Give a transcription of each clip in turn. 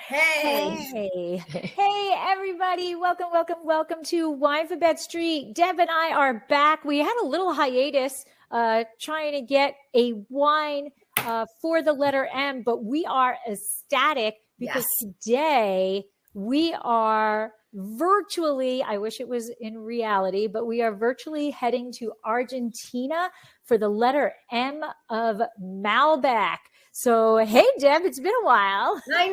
Hey. Hey, everybody. Welcome to Winephabet Street. Deb and I are back. We had a little hiatus trying to get a wine for the letter M, but we are ecstatic because today we are virtually, I wish it was in reality, but we are virtually heading to Argentina for the letter M of Malbec. So, hey, Deb, it's been a while. I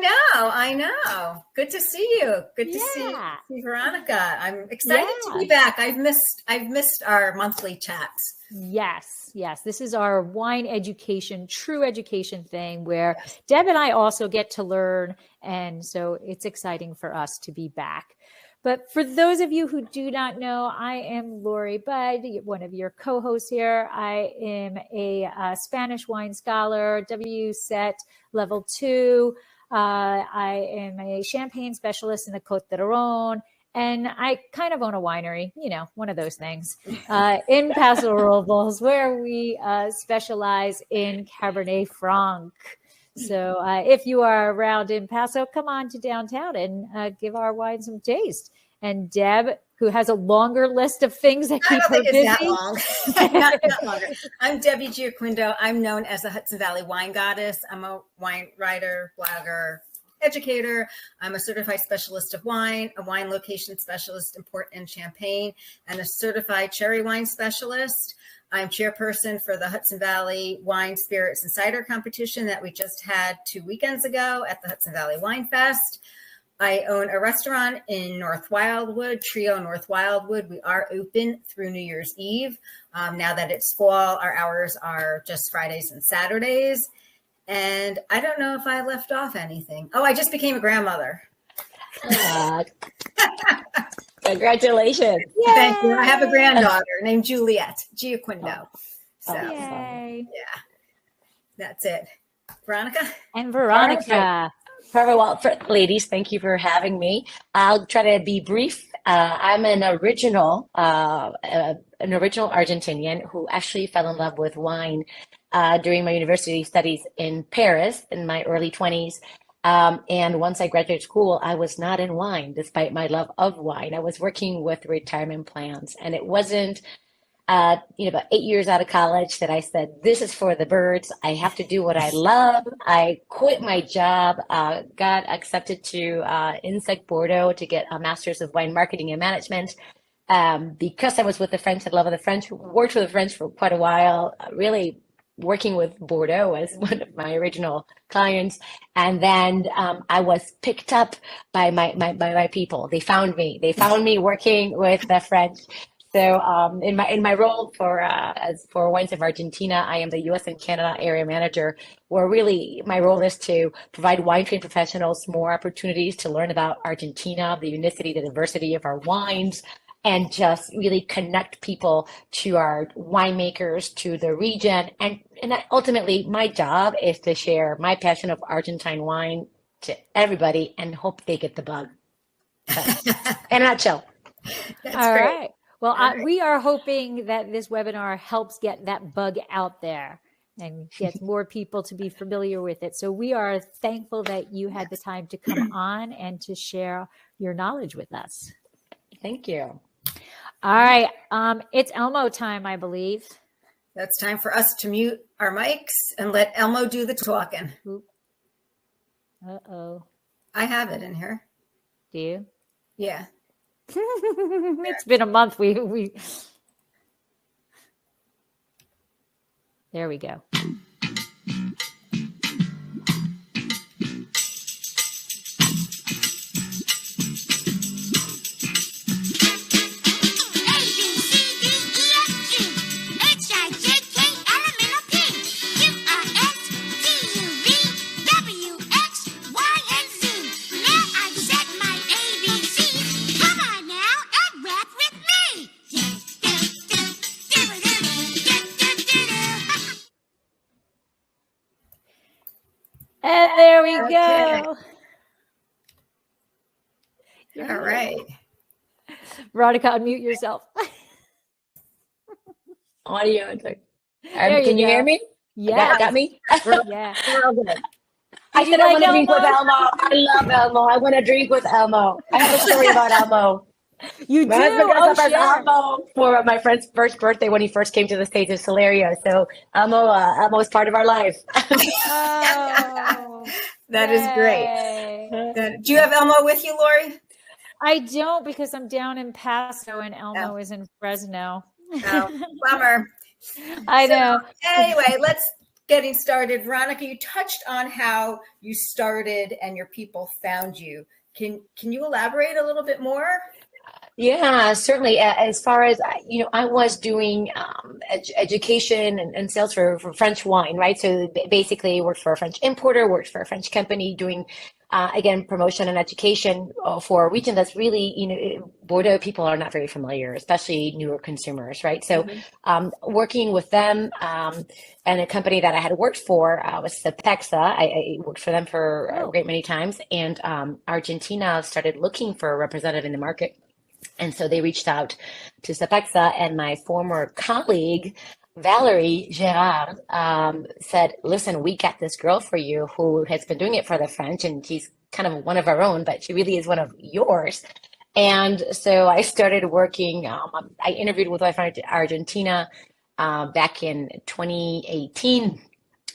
know. Good to see you. Good to see Veronica. I'm excited to be back. I've missed our monthly chats. Yes. This is our wine education, true education thing where Deb and I also get to learn. And so it's exciting for us to be back. But for those of you who do not know, I am Lori Budd, one of your co-hosts here. I am a Spanish wine scholar, WSET level 2. I am a champagne specialist in the Côte d'Aron, and I kind of own a winery, one of those things, in Paso Robles, where we specialize in Cabernet Franc. So if you are around in Paso, come on to downtown and give our wine some taste. And Deb, who has a longer list of things that keep her busy. That long. not longer. I'm Debbie Giaquindo. I'm known as the Hudson Valley Wine Goddess. I'm a wine writer, blogger, educator. I'm a certified specialist of wine, a wine location specialist in Port and Champagne, and a certified cherry wine specialist. I'm chairperson for the Hudson Valley Wine, Spirits, and Cider competition that we just had 2 weekends ago at the Hudson Valley Wine Fest. I own a restaurant in North Wildwood, Trio North Wildwood. We are open through New Year's Eve. Now that it's fall, our hours are just Fridays and Saturdays. And I don't know if I left off anything. Oh, I just became a grandmother. Congratulations. Yay. Thank you. I have a granddaughter named Juliet Giaquindo. So, Yay. Yeah, that's it. Veronica? And Veronica. Very well, ladies, thank you for having me. I'll try to be brief. I'm an original Argentinian who actually fell in love with wine during my university studies in Paris in my early 20s. And once I graduated school, I was not in wine, despite my love of wine. I was working with retirement plans, and it wasn't about 8 years out of college that I said, this is for the birds. I have to do what I love. I quit my job, got accepted to INSEC Bordeaux to get a master's of wine marketing and management. Because I was with the French, I love the French, worked with the French for quite a while, really working with Bordeaux as one of my original clients. And then I was picked up by my people. They found me working with the French. So in my role for Wines of Argentina, I am the U.S. and Canada area manager, where really my role is to provide wine trained professionals more opportunities to learn about Argentina, the unicity, the diversity of our wines, and just really connect people to our winemakers, to the region. And ultimately, my job is to share my passion of Argentine wine to everybody and hope they get the bug. So, in a nutshell. That's All great. right. Well, we are hoping that this webinar helps get that bug out there and get more people to be familiar with it. So we are thankful that you had the time to come on and to share your knowledge with us. Thank you. All right. It's Elmo time, I believe. That's time for us to mute our mics and let Elmo do the talking. Uh-oh. I have it in here. Do you? Yeah. It's been a month. We There we go. And there we go. All right. Veronica, unmute yourself. Audio. Can you hear me? Yeah. Got me? Yeah. We're all good. I Did you said I like want to drink with Elmo? Elmo. I love Elmo. I want to drink with Elmo. I have a story about Elmo. You My do? husband dressed Oh, up as share. Elmo for my friend's first birthday when he first came to the States. It's hilarious. So Elmo is part of our life. Oh, That is great. yay. Do you have Elmo with you, Lori? I don't because I'm down in Paso and Oh, Elmo is in Fresno. oh, bummer. I So know. anyway, let's getting started. Veronica, you touched on how you started and your people found you. Can you elaborate a little bit more? Yeah, certainly. As far as I was doing education and sales for French wine, right? So basically, worked for a French importer, worked for a French company, doing again promotion and education for a region that's really, Bordeaux people are not very familiar, especially newer consumers, right? So working with them and a company that I had worked for was Cepexa. I worked for them for a great many times, and Argentina started looking for a representative in the market. And so they reached out to Sapexa, and my former colleague, Valerie Gerard, said, listen, we got this girl for you who has been doing it for the French, and she's kind of one of our own, but she really is one of yours. And so I started working. I interviewed with my friend Argentina back in 2018,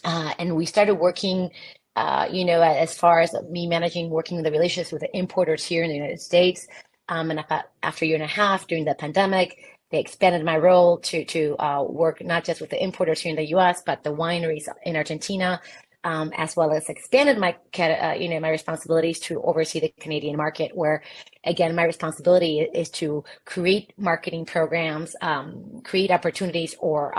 and we started working. As far as me managing, working the relationships with the importers here in the United States. And after a year and a half during the pandemic, they expanded my role to work not just with the importers here in the U.S., but the wineries in Argentina, as well as expanded my responsibilities to oversee the Canadian market, where again my responsibility is to create marketing programs, create opportunities, or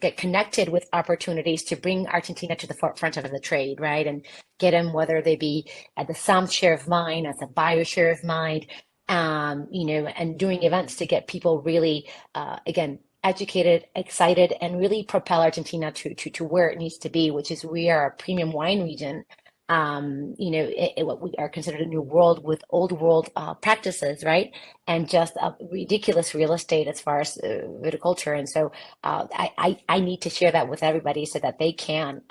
get connected with opportunities to bring Argentina to the forefront of the trade, right, and get them whether they be at the somm share of mind, as a buyer share of mind. And doing events to get people really, again, educated, excited, and really propel Argentina to where it needs to be, which is we are a premium wine region. What we are considered a new world with old world practices, right? And just a ridiculous real estate as far as viticulture. And so I need to share that with everybody so that they can,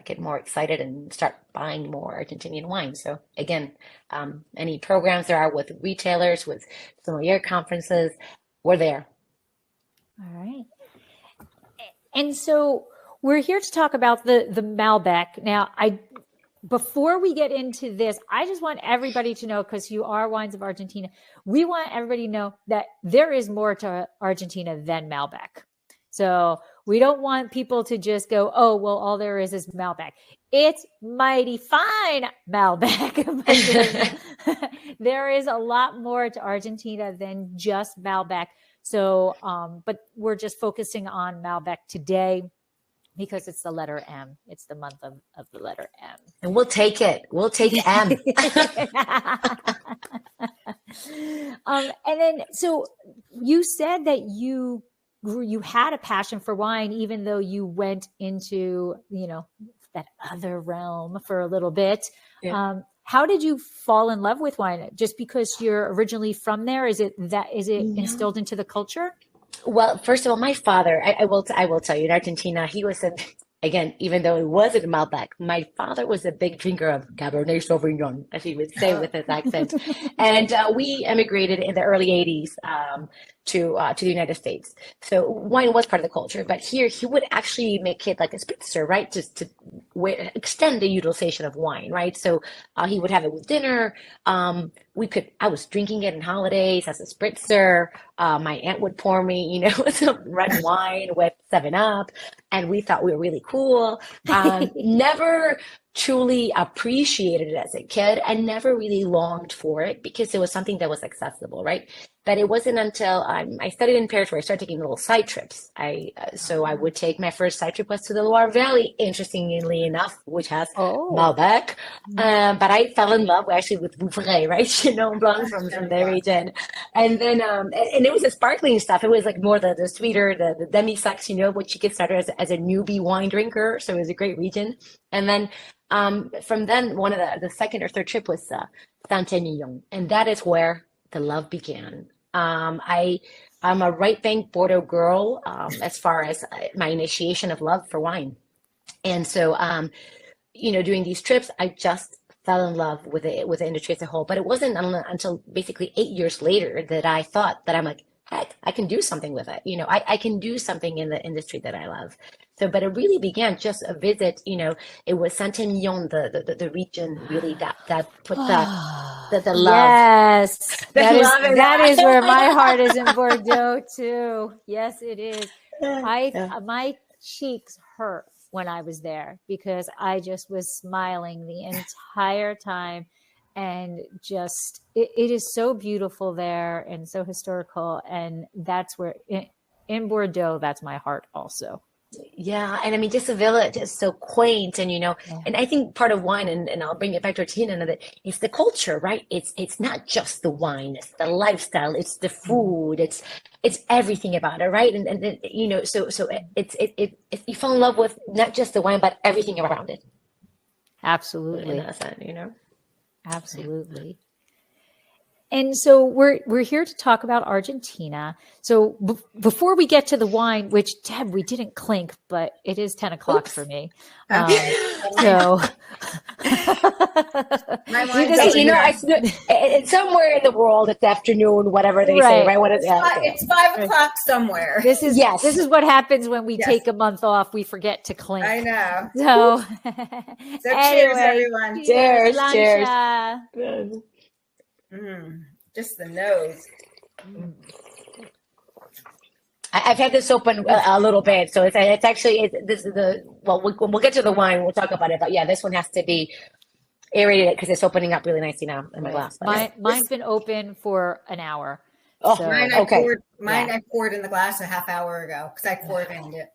get more excited and start buying more Argentinian wine. So again, any programs there are with retailers, with sommelier conferences, we're there. All right. And so we're here to talk about the Malbec. Now, before we get into this, I just want everybody to know, because you are Wines of Argentina, we want everybody to know that there is more to Argentina than Malbec. So we don't want people to just go, oh, well, all there is Malbec. It's mighty fine Malbec. But there is a lot more to Argentina than just Malbec. So, but we're just focusing on Malbec today because it's the letter M. It's the month of the letter M. And we'll take it. We'll take M. And then, so you said that you had a passion for wine, even though you went into, that other realm for a little bit. Yeah. How did you fall in love with wine? Just because you're originally from there? Is it instilled into the culture? Well, first of all, my father, I will tell you, in Argentina, he was again, even though it wasn't Malbec, my father was a big drinker of Cabernet Sauvignon, as he would say with his accent. And we emigrated in the early 80s to the United States. So wine was part of the culture, but here he would actually make it like a spritzer, right? Just to extend the utilization of wine, right? So he would have it with dinner. I was drinking it in holidays as a spritzer. My aunt would pour me, some red wine with 7-Up, and we thought we were really cool. Never truly appreciated it as a kid, and never really longed for it because it was something that was accessible, right? But it wasn't until I studied in Paris where I started taking little side trips. So I would take my first side trip was to the Loire Valley, interestingly enough, which has Malbec. But I fell in love actually with Vouvray, right? Chenin Blanc from the region. And then, and it was a sparkling stuff. It was like more the sweeter, the demi-sex, which you get started as a newbie wine drinker. So it was a great region. And then from then, one of the second or third trip was Saint-Emilion. And that is where the love began. I'm a right bank Bordeaux girl as far as my initiation of love for wine. And so, doing these trips, I just fell in love with the industry as a whole. But it wasn't until basically 8 years later that I thought that I'm like, heck, I can do something with it. I can do something in the industry that I love. So, but it really began just a visit. It was Saint-Emilion, the region really that put the love. Yes, The love in that that. is where my heart is, in Bordeaux too. Yes, it is. Yeah. My cheeks hurt when I was there because I just was smiling the entire time, and just it is so beautiful there and so historical, and that's where in Bordeaux, that's my heart also. Yeah, and I mean, just the village is so quaint, and Yeah. and I think part of wine, and I'll bring it back to Argentina, that it's the culture, right? It's not just the wine, it's the lifestyle, it's the food, it's everything about it, right? And so it's you fall in love with not just the wine, but everything around it. In Absolutely. that sense. Absolutely. And so we're here to talk about Argentina. So before we get to the wine, which Deb, we didn't clink, but it is 10 o'clock Oops. for me. My wine's Because- over here. It's somewhere in the world. It's afternoon, whatever they say, Right. right? What is okay. It's 5 o'clock somewhere. this is Yes. this is what happens when we Yes. take a month off. We forget to clink. I know. So, So cheers, everyone. Cheers, cheers. Lancha. Just the nose. I've had this open a little bit, so it's actually this is we'll get to the wine, we'll talk about it, but yeah, this one has to be aerated because it's opening up really nicely now in my glass. Mine's been open for an hour. Oh, So- Mine okay. I poured in the glass a half hour ago because I poured in it.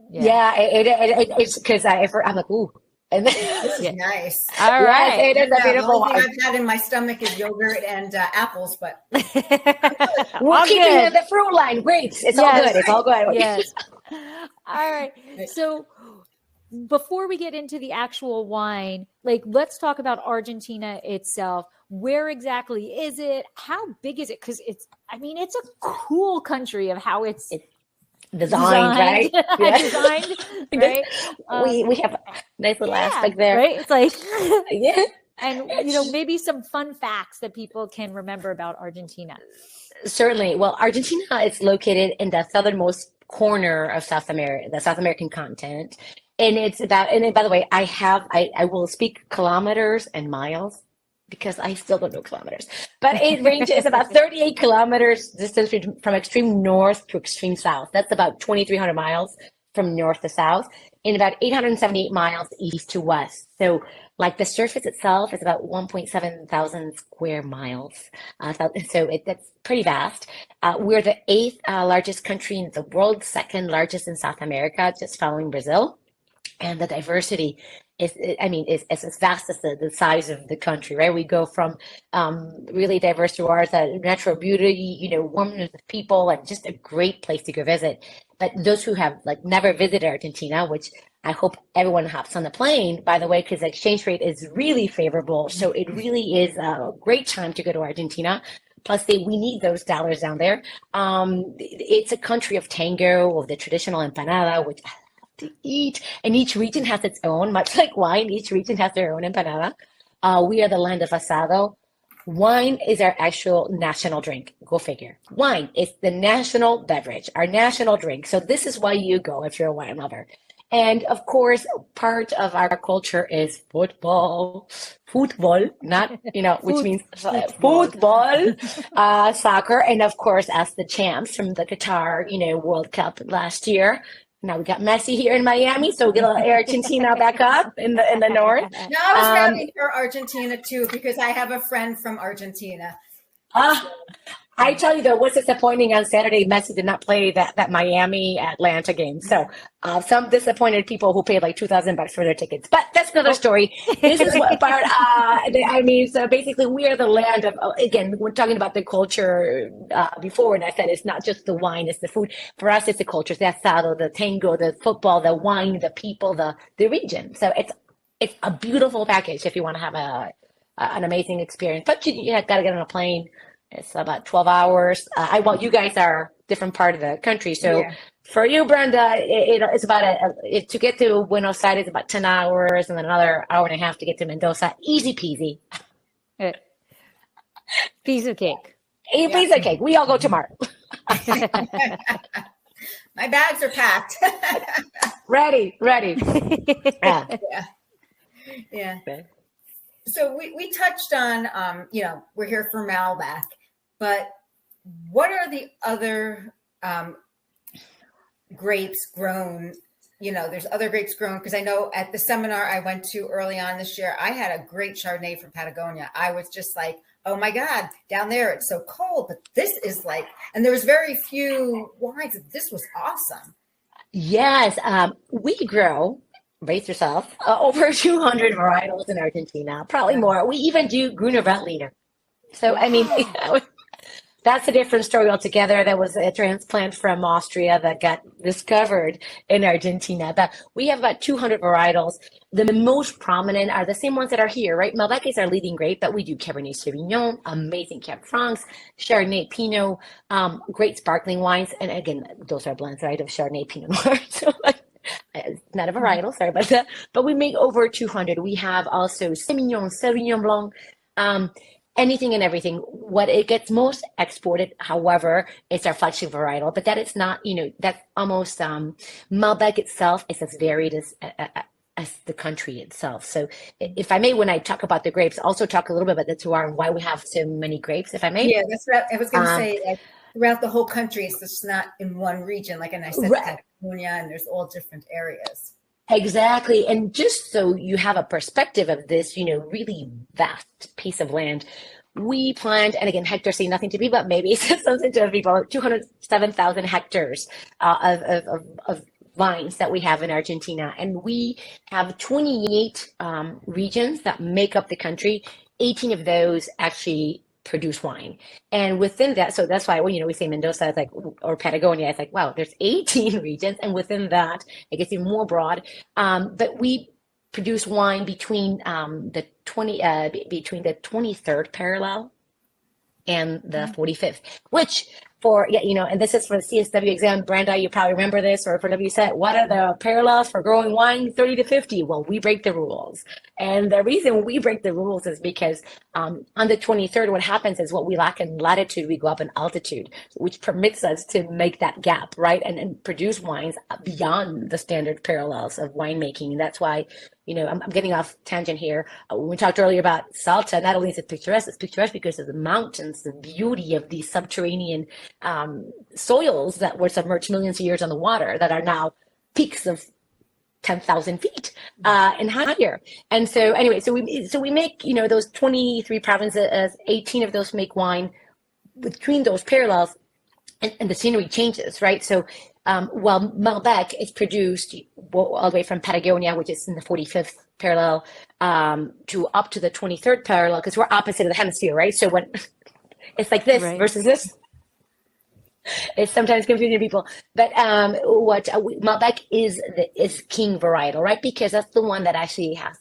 Yeah, it's because I'm like, ooh, and then This is nice. All yes, right. it is a The beautiful only thing wine. I've had in my stomach is yogurt and apples, but We're All keeping good. the fruit line. Grapes. It's all Yes. good. It's all good. Yes. All right. So before we get into the actual wine, let's talk about Argentina itself. Where exactly is it? How big is it? Because it's a cool country of how it's Designed, right? Yeah. designed, right? We have a nice little aspect there. Right? It's like, Yeah. and maybe some fun facts that people can remember about Argentina. Certainly. Well, Argentina is located in the southernmost corner of South America, the South American continent. And and by the way, I will speak kilometers and miles because I still don't know kilometers, but it ranges about 38 kilometers distance from extreme north to extreme south. That's about 2,300 miles from north to south, and about 878 miles east to west. So like the surface itself is about 1.7 thousand square miles. That's pretty vast. We're the eighth largest country in the world, second largest in South America, just following Brazil. And the diversity is as vast as the size of the country, right? We go from really diverse terroirs, natural beauty, warmness of people, and just a great place to go visit. But those who have never visited Argentina, which I hope everyone hops on the plane, by the way, because the exchange rate is really favorable. So it really is a great time to go to Argentina. Plus, we need those dollars down there. It's a country of tango, of the traditional empanada, which to eat, and each region has its own, much like wine. Each region has their own empanada. We are the land of asado. Wine is our actual national drink. Go figure. Wine is the national beverage, our national drink. So this is why you go if you're a wine lover. And of course, part of our culture is football, not, which means football, soccer. And of course, as the champs from the Qatar, World Cup last year. Now we got Messi here in Miami, so we'll get Argentina back up in the north. no, I was rooting for Argentina too because I have a friend from Argentina. I tell you though, what's disappointing on Saturday, Messi did not play that Miami Atlanta game. So some disappointed people who paid like $2,000 for their tickets. But that's another story. This is what part. So basically, we are the land of. Again, we're talking about the culture before, and I said it's not just the wine; it's the food. For us, it's the culture: the asado, the tango, the football, the wine, the people, the region. So it's a beautiful package if you want to have an amazing experience. But you got to get on a plane. It's about 12 hours. You guys are different part of the country. So For you, Brenda, it's about to get to Buenos Aires about 10 hours and then another hour and a half to get to Mendoza. Easy peasy. Uh, Piece of cake. A piece of cake. We all go tomorrow. My bags are packed. Ready. Yeah. Yeah. So we touched on, we're here for Malbec, but what are the other grapes grown? There's other grapes grown, because I know at the seminar I went to early on this year, I had a great Chardonnay from Patagonia. I was just like, oh my God, down there it's so cold, but this is like, and there was very few wines. This was awesome. Yes, we grow, brace yourself, over 200 varietals in Argentina, probably more. We even do Gruner Veltliner. So, I mean, that's a different story altogether. That was a transplant from Austria that got discovered in Argentina. But we have about 200 varietals. The most prominent are the same ones that are here, right? Malbec is our leading grape, but we do Cabernet Sauvignon, amazing Cab Francs, Chardonnay, Pinot, great sparkling wines. And again, those are blends, right, of Chardonnay, Pinot Noir. So not a varietal, sorry about that. But we make over 200. We have also Semillon, Sauvignon Blanc, anything and everything. What it gets most exported, however, is our flagship varietal, but that is not, that's almost, Malbec itself is as varied as the country itself. So if I may, when I talk about the grapes, also talk a little bit about the terroir and why we have so many grapes, if I may. Yeah, that's what I was going to say. Like, throughout the whole country, it's just not in one region. Like, and I said, right. Patagonia, and there's all different areas. Exactly. And just so you have a perspective of this, really vast piece of land, we planned, and again, hectares say nothing to me, but maybe something to people, 207,000 hectares of vines that we have in Argentina. And we have 28 regions that make up the country. 18 of those actually produce wine. And within that, so that's why when we say Mendoza, it's like, or Patagonia, it's like, wow, there's 18 regions. And within that, it gets even more broad. But we produce wine between the 23rd parallel and the 45th, which and this is for the CSW exam. Brenda, you probably remember this, or for WSET, what are the parallels for growing wine 30 to 50? Well, we break the rules. And the reason we break the rules is because on the 23rd, what happens is what we lack in latitude, we go up in altitude, which permits us to make that gap, right? And produce wines beyond the standard parallels of winemaking. And that's why, I'm getting off tangent here. When we talked earlier about Salta, not only is it picturesque, it's picturesque because of the mountains, the beauty of these subterranean soils that were submerged millions of years on the water that are now peaks of 10,000 feet and higher. And so anyway, so we make, those 23 provinces, 18 of those make wine between those parallels, and the scenery changes, right? So while Malbec is produced all the way from Patagonia, which is in the 45th parallel, to up to the 23rd parallel, because we're opposite of the hemisphere, right? So when it's like this versus this, it's sometimes confusing to people. But what Malbec is king varietal, right? Because that's the one that actually has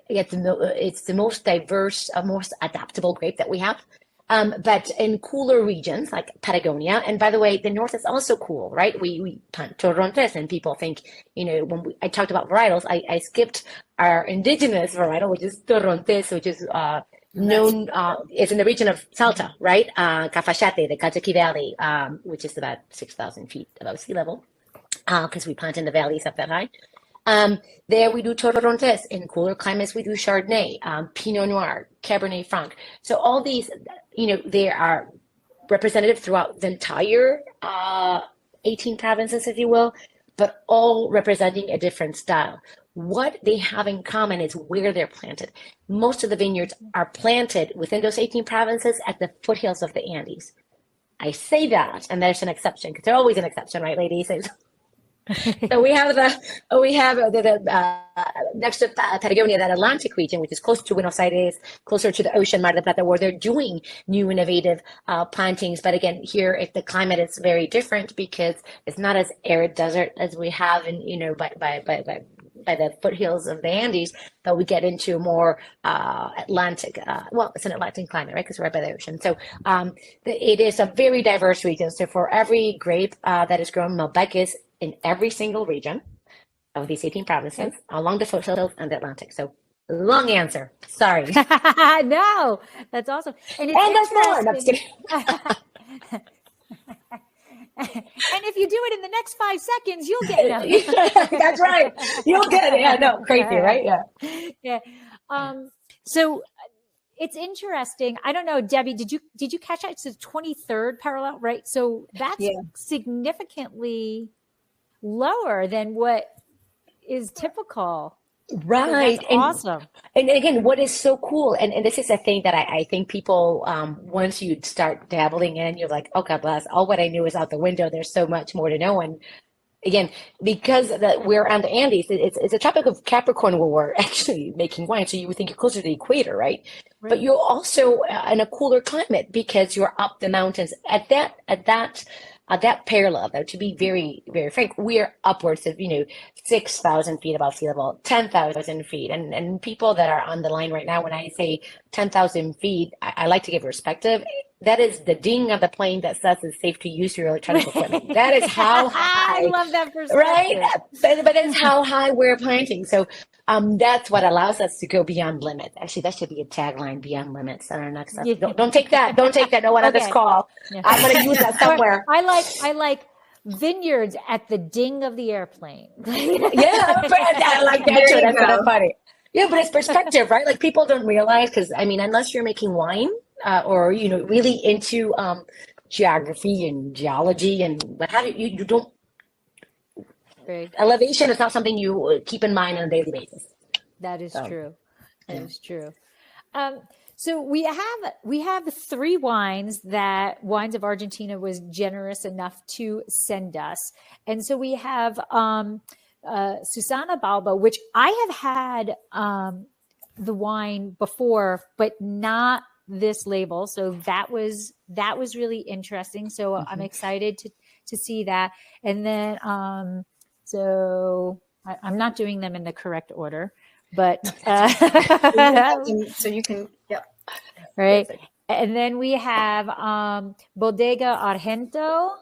it's the most diverse, most adaptable grape that we have. But in cooler regions like Patagonia, and by the way, the north is also cool, right? We plant Torrontés, and people think, when I talked about varietals, I skipped our indigenous varietal, which is Torrontés, which is known, it's in the region of Salta, right? Cafayate, the Calchaquí Valley, which is about 6,000 feet above sea level, because we plant in the valleys up that high. There we do Torrontés. In cooler climates, we do Chardonnay, Pinot Noir, Cabernet Franc. So all these, they are representative throughout the entire 18 provinces, if you will, but all representing a different style. What they have in common is where they're planted. Most of the vineyards are planted within those 18 provinces at the foothills of the Andes. I say that, and there's an exception, because there's always an exception, right, ladies? So we have the next to Patagonia, that Atlantic region, which is closer to Buenos Aires, closer to the ocean, Mar del Plata, where they're doing new innovative plantings. But again, here, if the climate is very different, because it's not as arid desert as we have in, by by the foothills of the Andes, but we get into more Atlantic. Well, it's an Atlantic climate, right? Because we're right by the ocean. So it is a very diverse region. So for every grape that is grown, Malbec is in every single region of these 18 provinces along the foothills and the Atlantic. So long answer. Sorry. No, that's awesome. And that's more. I'm just kidding. And if you do it in the next 5 seconds, you'll get it. That's right. You'll get it. Yeah, no, crazy, right? Yeah. Yeah. So it's interesting. I don't know, Debbie, did you catch that? It's the 23rd parallel, right? So that's significantly lower than what is typical. Right. So that's awesome. And again, what is so cool, and this is a thing that I think people, once you start dabbling in, you're like, oh, God bless, all what I knew is out the window. There's so much more to know. And again, because we're on the Andes, it's a tropic of Capricorn where we're actually making wine. So you would think you're closer to the equator, right? But you're also in a cooler climate because you're up the mountains at that parallel, though, to be very, very frank, we're upwards of, 6,000 feet above sea level, 10,000 feet. And people that are on the line right now, when I say 10,000 feet, I like to give perspective. That is the ding of the plane that says it's safe to use your electronic equipment. That is how high. I love that perspective. Right? But that's how high we're planting. So that's what allows us to go beyond limits. Actually, that should be a tagline, beyond limits on our next episode. Don't take that. Don't take that. No one on this call. Yeah. I'm going to use that somewhere. I like vineyards at the ding of the airplane. I like that too. That's kind of funny. Yeah, but it's perspective, right? Like people don't realize, because unless you're making wine or really into geography and geology and what have you, you don't. Elevation is not something you keep in mind on a daily basis. That is true. That is true. So we have 3 wines that Wines of Argentina was generous enough to send us, and so we have Susana Balbo, which I have had the wine before, but not this label. So that was really interesting. So I'm excited to see that, and then. So I'm not doing them in the correct order, but so you can, right. And then we have Bodega Argento,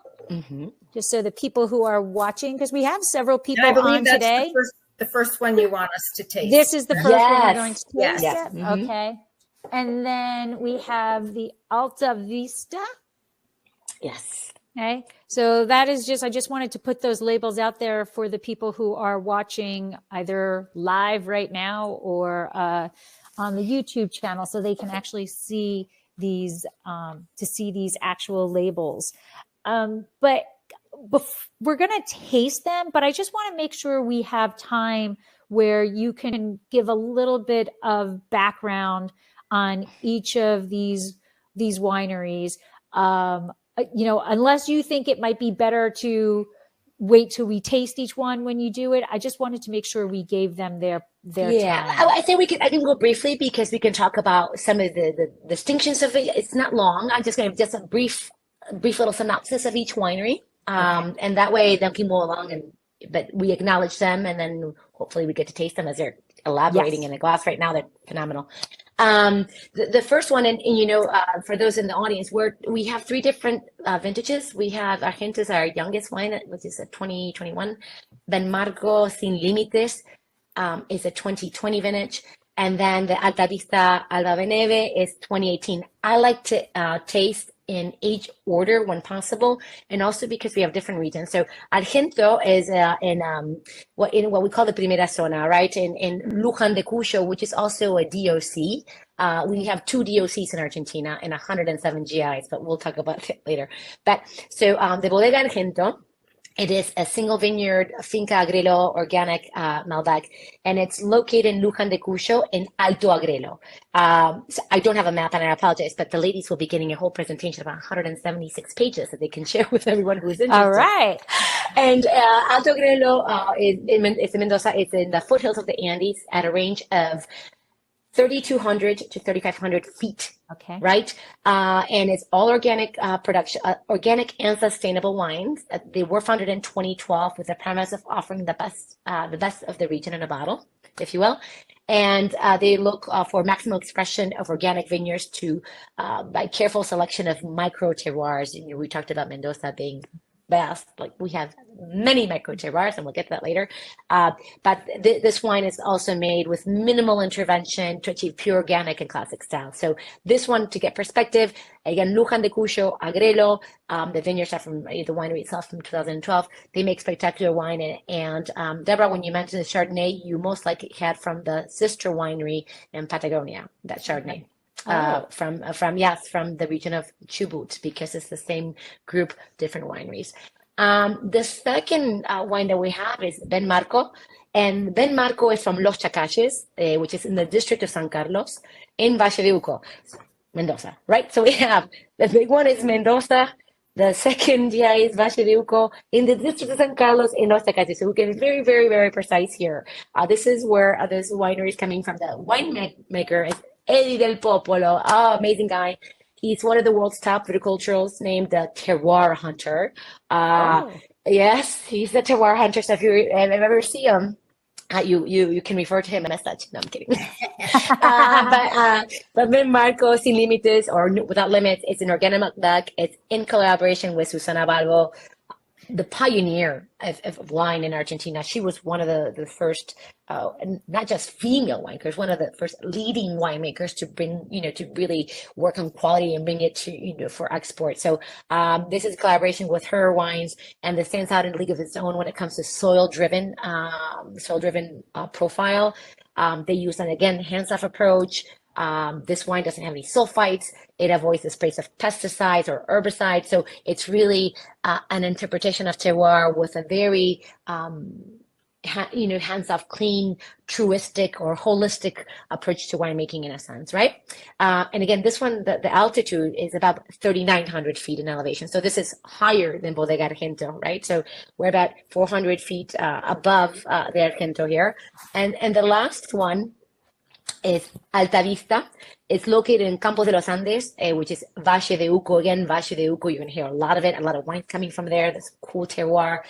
just so the people who are watching, because we have several people on today. The first one you want us to taste. This is the first one we're going to taste. Yes. Okay. And then we have the Alta Vista. Yes. Okay, so that is I just wanted to put those labels out there for the people who are watching either live right now or on the YouTube channel, so they can actually see these actual labels. But we're going to taste them, but I just want to make sure we have time where you can give a little bit of background on each of these wineries. Unless you think it might be better to wait till we taste each one when you do it. I just wanted to make sure we gave them their time. I think I can go briefly because we can talk about some of the distinctions of it. It's not long. I'm just going to just a brief little synopsis of each winery. And that way then we move along but we acknowledge them, and then hopefully we get to taste them as they're elaborating in a glass right now. They're phenomenal. The first one, and for those in the audience, we have 3 different vintages. We have Argento is our youngest wine, which is a 2021. Then Marco Sin Límites is a 2020 vintage. And then the Alta Vista Alba Beneve is 2018. I like to taste in age order when possible, and also because we have different regions. So Argento is in what we call the Primera Zona, right? In Luján de Cuyo, which is also a DOC. We have 2 DOCs in Argentina and 107 GIs, but we'll talk about it later. But so the Bodega Argento, it is a single vineyard, Finca Agrelo, organic Malbec, and it's located in Luján de Cuyo in Alto Agrelo. So I don't have a map, and I apologize, but the ladies will be getting a whole presentation of 176 pages that they can share with everyone who's interested. All right. And Alto Agrelo is in Mendoza. It's in the foothills of the Andes at a range of 3,200 to 3,500 feet. Okay. Right. And it's all organic production, organic and sustainable wines. They were founded in 2012 with the premise of offering the best of the region in a bottle, if you will. And they look for maximum expression of organic vineyards by careful selection of micro terroirs. You know, we talked about Mendoza being best. Like we have many micro terroirs, and we'll get to that later. But this wine is also made with minimal intervention to achieve pure organic and classic style. So this one, to get perspective, again, Luján de Cuyo, Agrelo, the vineyards are from the winery itself from 2012. They make spectacular wine. And Deborah, when you mentioned the Chardonnay, you most likely had from the sister winery in Patagonia, that Chardonnay. From the region of Chubut, because it's the same group, different wineries. The second wine that we have is Ben Marco, and Ben Marco is from Los Chacaches, which is in the district of San Carlos in Valle de Uco, Mendoza, right? So we have the big one is Mendoza, the second is Valle de Uco in the district of San Carlos in Los Chacaches. So we get very, very, very precise here. This is where this winery is coming from. The winemaker is Eddie del Popolo, amazing guy. He's one of the world's top viticulturals, named the terroir hunter. Yes, he's the terroir hunter. So if you ever see him, you can refer to him as such. No, I'm kidding. But Ben Marco Sin Límites, or Without Limits, it's an organic Malbec. It's in collaboration with Susana Balbo, the pioneer of wine in Argentina. She was one of the first, not just female winemakers, one of the first leading winemakers to bring, to really work on quality and bring it to, for export. So this is a collaboration with her wines, and this stands out in a league of its own when it comes to soil-driven profile. They use an, again, hands-off approach. This wine doesn't have any sulfites. It avoids the sprays of pesticides or herbicides. So it's really an interpretation of terroir with a very, hands-off, clean, truistic or holistic approach to winemaking in a sense, right? And again, this one, the altitude is about 3,900 feet in elevation. So this is higher than Bodega Argento, right? So we're about 400 feet above the Argento here. And the last one is Alta Vista. It's located in Campos de los Andes, which is Valle de Uco. Again, Valle de Uco, you're going to hear a lot of it, a lot of wine coming from there. This cool terroir.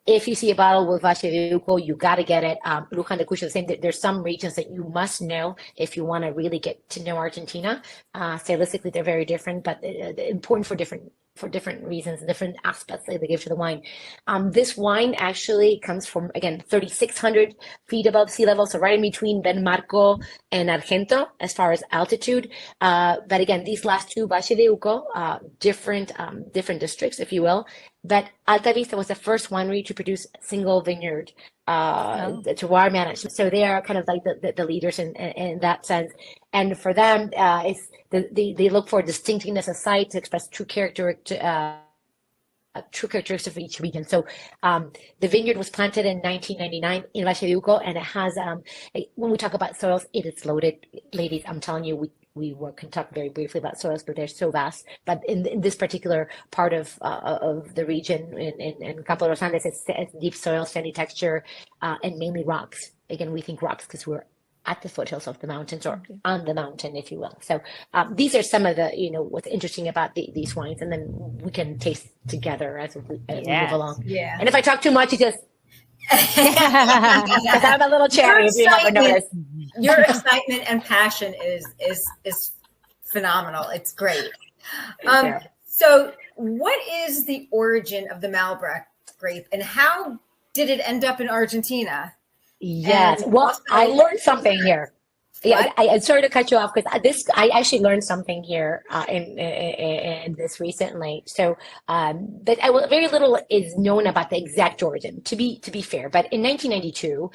If you see a bottle with Valle de Uco, you got to get it. Luján de Cuyo, the same. There's some regions that you must know if you want to really get to know Argentina. Stylistically, they're very different, but important for different reasons, different aspects that they give to the wine. This wine actually comes from, again, 3,600 feet above sea level, so right in between Ben Marco and Argento as far as altitude. But again, these last two, Valle de Uco, different districts, if you will. But Alta Vista was the first winery to produce single vineyard terroir management. So they are kind of like the leaders in that sense. And for them, they look for distinctiveness of site to express true characteristics of each region. So the vineyard was planted in 1999 in Valle de Uco, and it has, when we talk about soils, it is loaded. Ladies, I'm telling you, we can talk very briefly about soils, but they're so vast. But in this particular part of the region, in Campos de los Andes, it's deep soil, sandy texture, and mainly rocks. Again, we think rocks because we're at the foothills of the mountains, or on the mountain, if you will. So these are some of the, what's interesting about these wines, and then we can taste together as we move along. Yeah. And if I talk too much, you just because I'm a little cherry. Your excitement and passion is phenomenal. It's great. So what is the origin of the Malbec grape, and how did it end up in Argentina? Yes. Well, I learned something here. Yeah, I'm sorry to cut you off, because I actually learned something here in this recently. So, but very little is known about the exact origin. To be fair, but in 1992,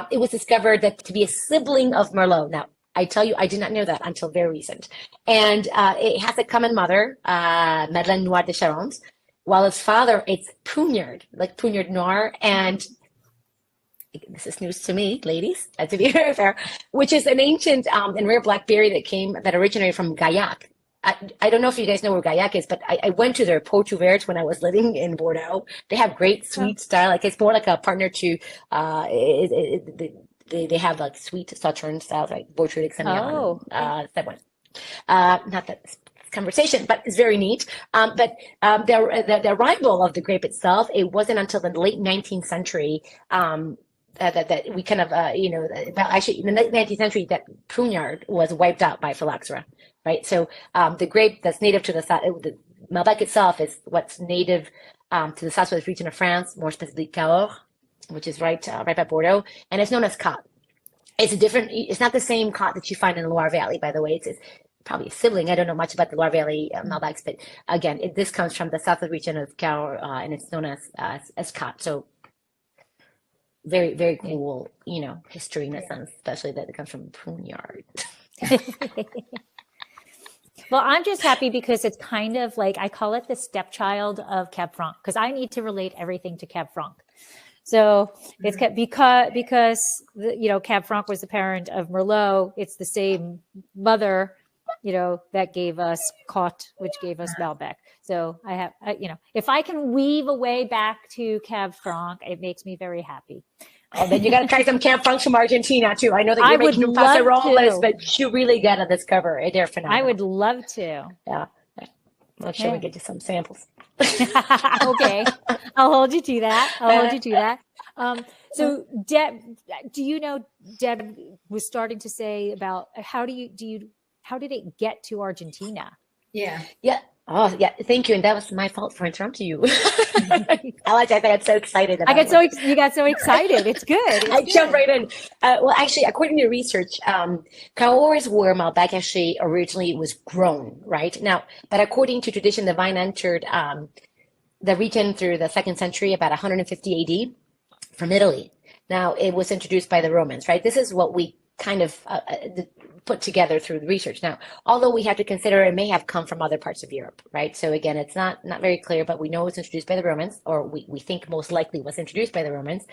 it was discovered that to be a sibling of Merlot. Now, I tell you, I did not know that until very recent. And it has a common mother, Madeleine Noir de Charente, while its father, it's Pugnard, like Pugnard Noir, and this is news to me, ladies, to be very fair, which is an ancient and rare blackberry that originated from Gaillac. I don't know if you guys know where Gaillac is, but I went to their Pot Ouvert when I was living in Bordeaux. They have great sweet style. Like, it's more like a partner to they have like sweet Southern styles, like Bordeaux Semillon, that one. Not that conversation, but it's very neat. The arrival of the grape itself, it wasn't until the late 19th century that we kind of, actually in the late 19th century that Pruneyard was wiped out by phylloxera, right? So the grape that's native to the south, the Malbec itself is what's native to the southwest region of France, more specifically Cahors, which is right by Bordeaux, and it's known as Cot. It's not the same Cot that you find in the Loire Valley, by the way. It's probably a sibling. I don't know much about the Loire Valley Malbecs, but again, this comes from the southwest region of Cahors, and it's known as Cot. So very, very cool, history in a sense, especially that it comes from Pruneyard. Well, I'm just happy because it's kind of like, I call it the stepchild of Cab Franc, because I need to relate everything to Cab Franc. So it's because Cab Franc was the parent of Merlot. It's the same mother, that gave us Cot, which gave us Malbec. So I have, if I can weave a way back to Cab Franc, it makes me very happy. Oh, then you got to try some Cab Franc from Argentina too. I know that you're making passarolas, but you really got to discover it. They're phenomenal. I would love to. Yeah. Well, sure, we get you some samples. Okay. I'll hold you to that. So Deb, Deb was starting to say about how did it get to Argentina? Yeah. Yeah. Oh, yeah. Thank you. And that was my fault for interrupting you. I got so excited. You got so excited. It's good. I jumped right in. Well, actually, according to research, Cahors where Malbec actually originally was grown, right? Now, but according to tradition, the vine entered the region through the 2nd century, about 150 AD from Italy. Now, it was introduced by the Romans, right? This is what we kind of put together through the research. Now, although we have to consider it may have come from other parts of Europe, right? So again, it's not very clear, but we know it's introduced by the Romans, or we think most likely was introduced by the Romans.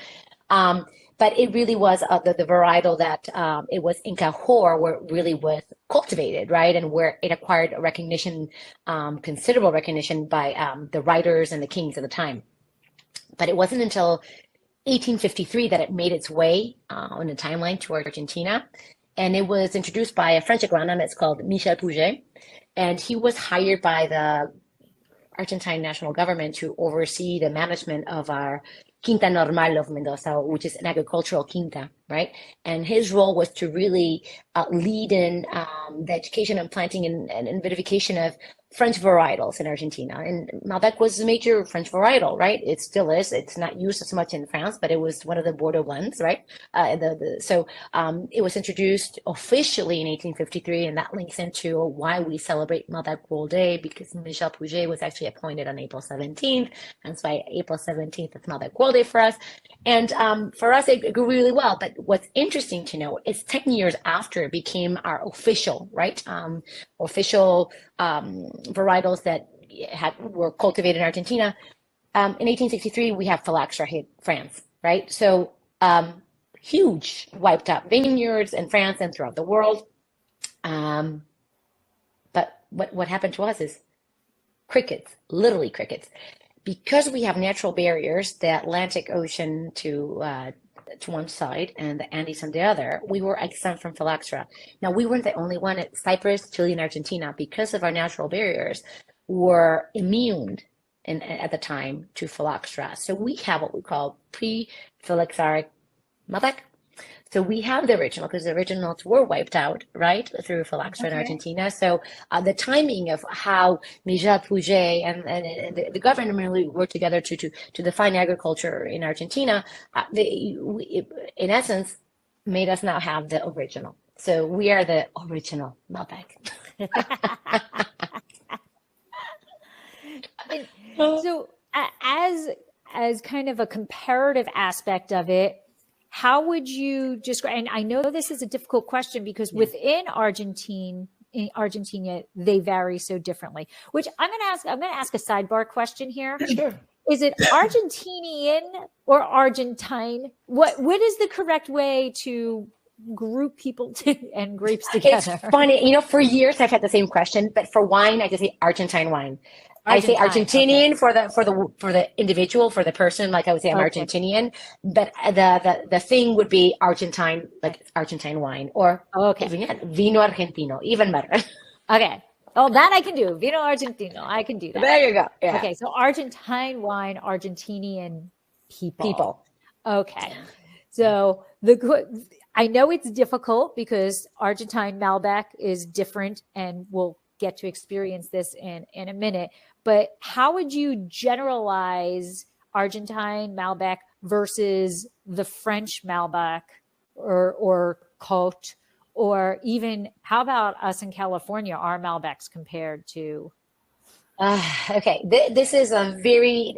But it really was the varietal that it was in Cahors where it really was cultivated, right? And where it acquired recognition, considerable recognition by the writers and the kings of the time. But it wasn't until 1853 that it made its way on the timeline to Argentina. And it was introduced by a French agronomist called Michel Pouget. And he was hired by the Argentine national government to oversee the management of our Quinta Normal of Mendoza, which is an agricultural quinta, right? And his role was to really lead in the education and planting and vinification of French varietals in Argentina. And Malbec was a major French varietal, right? It still is. It's not used as much in France, but it was one of the Bordeaux blends, right? So it was introduced officially in 1853, and that links into why we celebrate Malbec World Day, because Michel Pouget was actually appointed on April 17th. And so by April 17th, it's Malbec World Day for us. And for us, it grew really well. But what's interesting to note is 10 years after it became our official, right? Official varietals that were cultivated in Argentina. In 1863, we have phylloxera hit France, right? So huge wiped out vineyards in France and throughout the world. But what happened to us is crickets, literally crickets. Because we have natural barriers, the Atlantic Ocean to one side and the Andes on the other, we were exempt from phylloxera. Now, we weren't the only one. Cyprus, Chile, and Argentina, because of our natural barriers, were immune at the time to phylloxera. So we have what we call pre-phylloxeric Malbec. So we have the original, because the originals were wiped out, right, through phylloxera in Argentina. So the timing of how Michel Pouget and the government really worked together to define agriculture in Argentina, in essence, made us now have the original. So we are the original Malbec. So as kind of a comparative aspect of it, how would you describe, and I know this is a difficult question because within Argentina, they vary so differently, which I'm going to ask a sidebar question here. Sure. Is it Argentinian or Argentine? What is the correct way to group people and grapes together? It's funny. For years I've had the same question, but for wine, I just say Argentine wine. I say Argentine. Argentinian for the individual, for the person. Like I would say I'm Okay. Argentinian, but the thing would be Argentine, like Argentine wine, or Okay. even vino argentino, even better. Okay. Oh, that I can do. Vino Argentino. I can do that. There you go. Yeah. Okay. So Argentine wine, Argentinian people. People. Okay. Yeah. So I know it's difficult because Argentine Malbec is different, and we'll get to experience this in a minute. But how would you generalize Argentine Malbec versus the French Malbec or Côte, or even how about us in California, our Malbecs compared to? Okay, this is a very,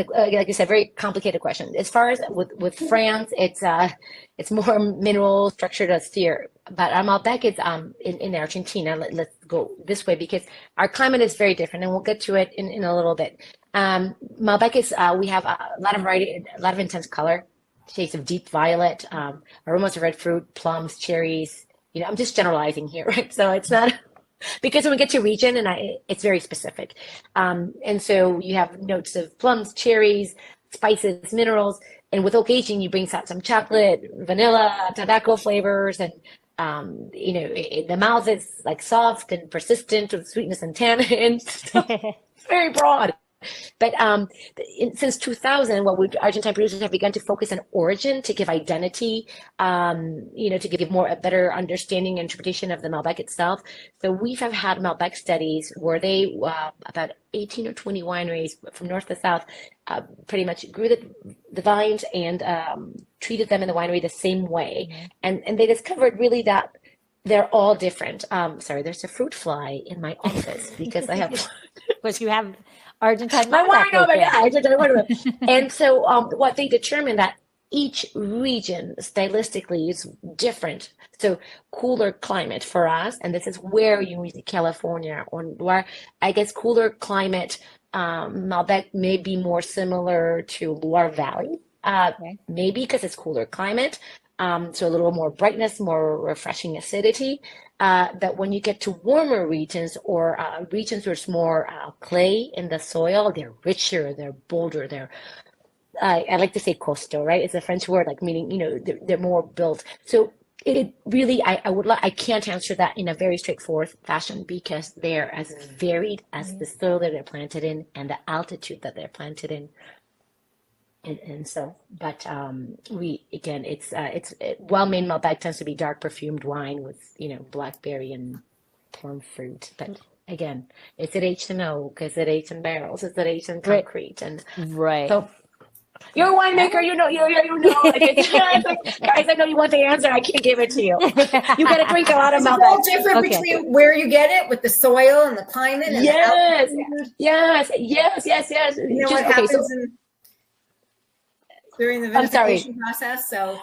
like you said, very complicated question. As far as with France, it's more mineral structured austere. But Malbec is in Argentina. Let's go this way because our climate is very different, and we'll get to it in a little bit. Malbec is we have a lot of variety, a lot of intense color, shades of deep violet, aromas of red fruit, plums, cherries. You know, I'm just generalizing here, right? So it's not. Because when we get to region, and it's very specific. And so you have notes of plums, cherries, spices, minerals, and with oak aging, you bring out some chocolate, vanilla, tobacco flavors, and the mouth is like soft and persistent with sweetness and tannins. So it's very broad. But since 2000, Argentine producers have begun to focus on origin to give identity, to give a better understanding and interpretation of the Malbec itself. So we have had Malbec studies where they, about 18 or 20 wineries from north to south, pretty much grew the vines and treated them in the winery the same way. And they discovered really that they're all different. Sorry, there's a fruit fly in my office because I have... Because you have Argentine my Malbec wine over there. Argentine wine. And so what they determined that each region stylistically is different. So cooler climate for us, and this is where you use California, or where I guess cooler climate, Malbec may be more similar to Loire Valley, maybe because it's cooler climate. So a little more brightness, more refreshing acidity. That when you get to warmer regions or regions where it's more clay in the soil, they're richer, they're bolder, I like to say coastal, right? It's a French word, like meaning, they're more built. So it really, I can't answer that in a very straightforward fashion because they're as varied as the soil that they're planted in and the altitude that they're planted in. And so, but well-made Malbec tends to be dark perfumed wine with blackberry and plum fruit. But again, is it aged in oak? Is it aged in barrels? Is it aged in concrete? And so, you're a winemaker. You know. Guys, I know you want the answer. I can't give it to you. You got to drink a lot of Malbec. It's all different between where you get it with the soil and the climate. And yes. You know what happens during the vinification process. So,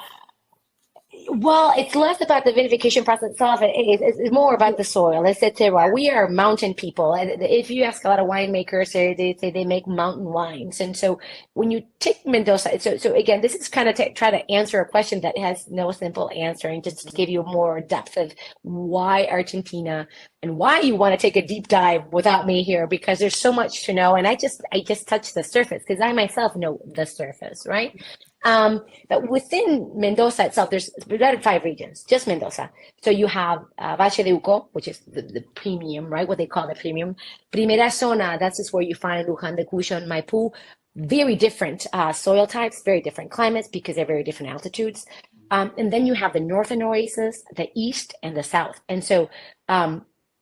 well, it's less about the vinification process itself. It's more about the soil. It's the terroir. We are mountain people. If you ask a lot of winemakers, they say they make mountain wines. And so when you take Mendoza, so again, this is kind of try to answer a question that has no simple answer, and just to give you more depth of why Argentina and why you want to take a deep dive without me here, because there's so much to know. And I just touched the surface because I myself know the surface, right? But within Mendoza itself, we've got 5 regions, just Mendoza. So you have Valle de Uco, which is the premium, right? What they call the premium. Primera Zona, that's just where you find Luján de Cuyo and Maipú. Very different soil types, very different climates because they're very different altitudes. And then you have the northern oasis, the east, and the south. And so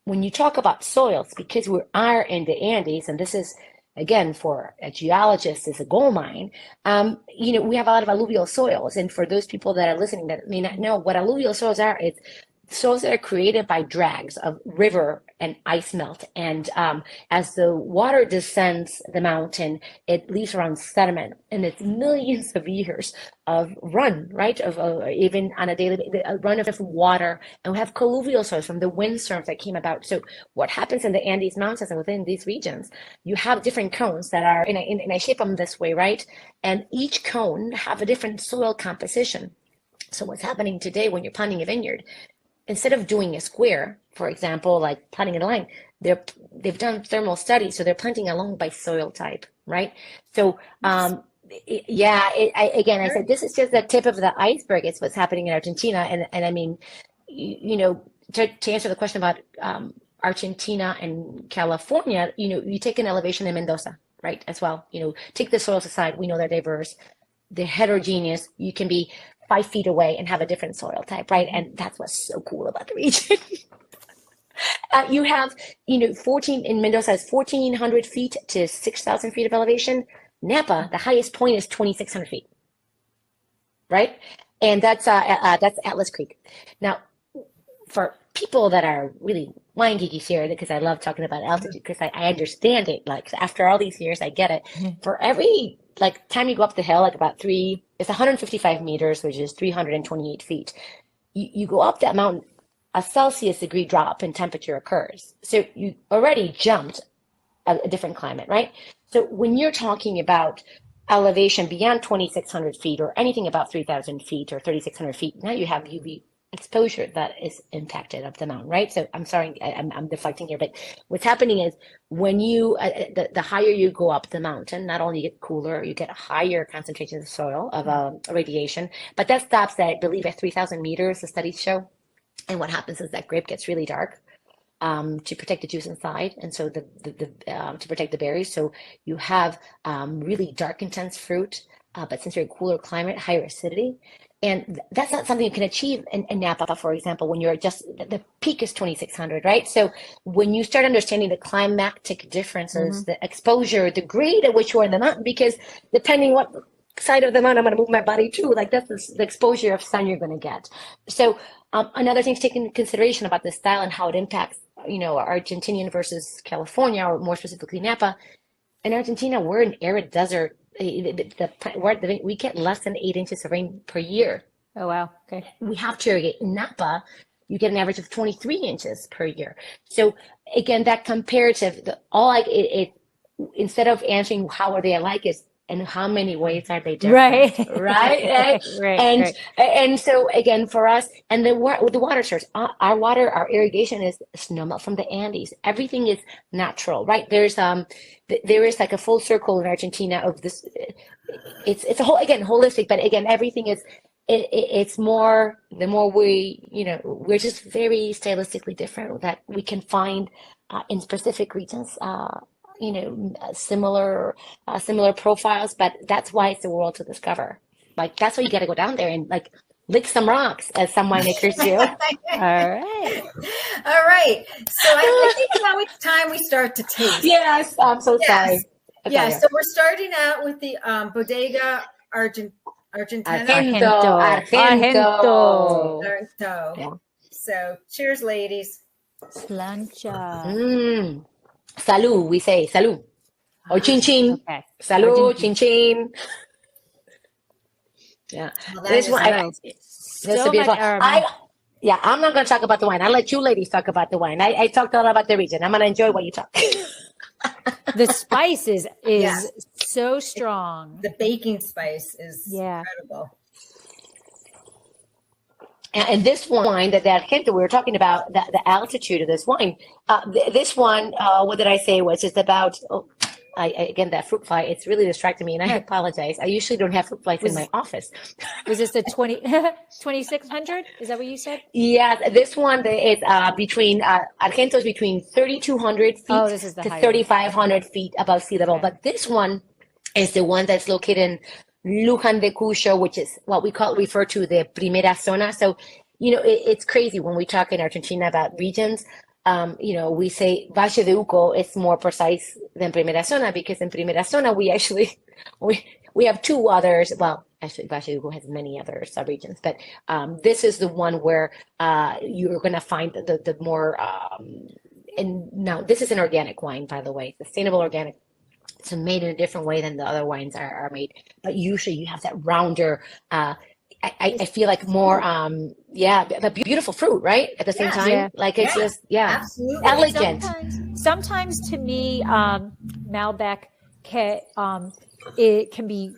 when you talk about soils, because we are in the Andes, and this is, again, for a geologist, is a gold mine. We have a lot of alluvial soils. And for those people that are listening that may not know what alluvial soils are, it's soils that are created by drags of river and ice melt. And as the water descends the mountain, it leaves around sediment, and it's millions of years of run, right? Of even on a daily basis, a run of water. And we have colluvial soils from the windstorms that came about. So what happens in the Andes Mountains and within these regions, you have different cones that are, and I shape them this way, right? And each cone have a different soil composition. So what's happening today when you're planting a vineyard, instead of doing a square, for example, like planting in a line, they've done thermal studies, so they're planting along by soil type, right? So again, I said this is just the tip of the iceberg. It's what's happening in Argentina, and I mean, to answer the question about Argentina and California, you take an elevation in Mendoza, right, as well. Take the soils aside. We know they're diverse, they're heterogeneous. You can be 5 feet away and have a different soil type, right? And that's what's so cool about the region. You have, 14 in Mendoza is 1,400 feet to 6,000 feet of elevation. Napa, the highest point is 2,600 feet, right? And that's Atlas Creek. Now, for people that are really wine geeky here, because I love talking about altitude, because I understand it. Like after all these years, I get it. For every time you go up the hill, it's 155 meters, which is 328 feet. You go up that mountain, a Celsius degree drop in temperature occurs. So you already jumped a different climate, right? So when you're talking about elevation beyond 2,600 feet or anything about 3,000 feet or 3,600 feet, now you have UV exposure that is impacted up the mountain, right? So I'm sorry, I'm deflecting here, but what's happening is when you, the higher you go up the mountain, not only you get cooler, you get higher concentrations of soil, of radiation, but that stops at, I believe, at 3,000 meters, the studies show. And what happens is that grape gets really dark to protect the juice inside, and so to protect the berries. So you have really dark, intense fruit, but since you're in a cooler climate, higher acidity. And that's not something you can achieve in Napa, for example, when you're just, the peak is 2,600, right? So when you start understanding the climatic differences, the exposure, the grade at which you are in the mountain, because depending what side of the mountain I'm going to move my body to, that's the exposure of sun you're going to get. So another thing to take into consideration about this style and how it impacts, Argentinian versus California, or more specifically Napa. In Argentina, we're an arid desert. We get less than 8 inches of rain per year. Oh, wow. Okay. We have to irrigate. In Napa, you get an average of 23 inches per year. So again, that comparative, instead of answering how are they alike, is and how many ways are they different, right? And so again, for us, and the water source, our irrigation is snowmelt from the Andes. Everything is natural, right? There is like a full circle in Argentina of this. It's a whole, again, holistic, but again, everything is. It's more, the more we're just very stylistically different that we can find in specific regions. Similar profiles, but that's why it's the world to discover. That's why you got to go down there and lick some rocks, as some winemakers do. All right. So I think now it's time we start to taste. Yes, I'm so sorry. Yeah. So we're starting out with the Bodega Argentina. Argento. Yeah. So cheers, ladies. Slancha. Salud, we say salud. Or chin chin. Okay. Salud, chin chin. Yeah. Well, this one, this will be fun. I'm not going to talk about the wine. I'll let you ladies talk about the wine. I talked a lot about the region. I'm going to enjoy what you talk. The spice is so strong. The baking spice is incredible. And this wine, that Argento, we were talking about the altitude of this wine. This one, what did I say, was just about, again, that fruit fly. It's really distracting me, and I apologize. I usually don't have fruit flies in my office. Was this the 2,600? Is that what you said? Yeah, this one is between, Argento is between 3,200 feet to 3,500 feet above sea level. Okay. But this one is the one that's located in Luján de Cuyo, which is what we refer to the Primera Zona. So, it's crazy when we talk in Argentina about regions. We say Valle de Uco is more precise than Primera Zona, because in Primera Zona we actually we have two others. Well, actually, Valle de Uco has many other subregions, but this is the one where you're going to find the more. And now this is an organic wine, by the way, sustainable organic. It's made in a different way than the other wines are made, but usually you have that rounder. I feel like more, but beautiful fruit, right? At the same time, it's just, absolutely elegant. Sometimes to me, Malbec it can be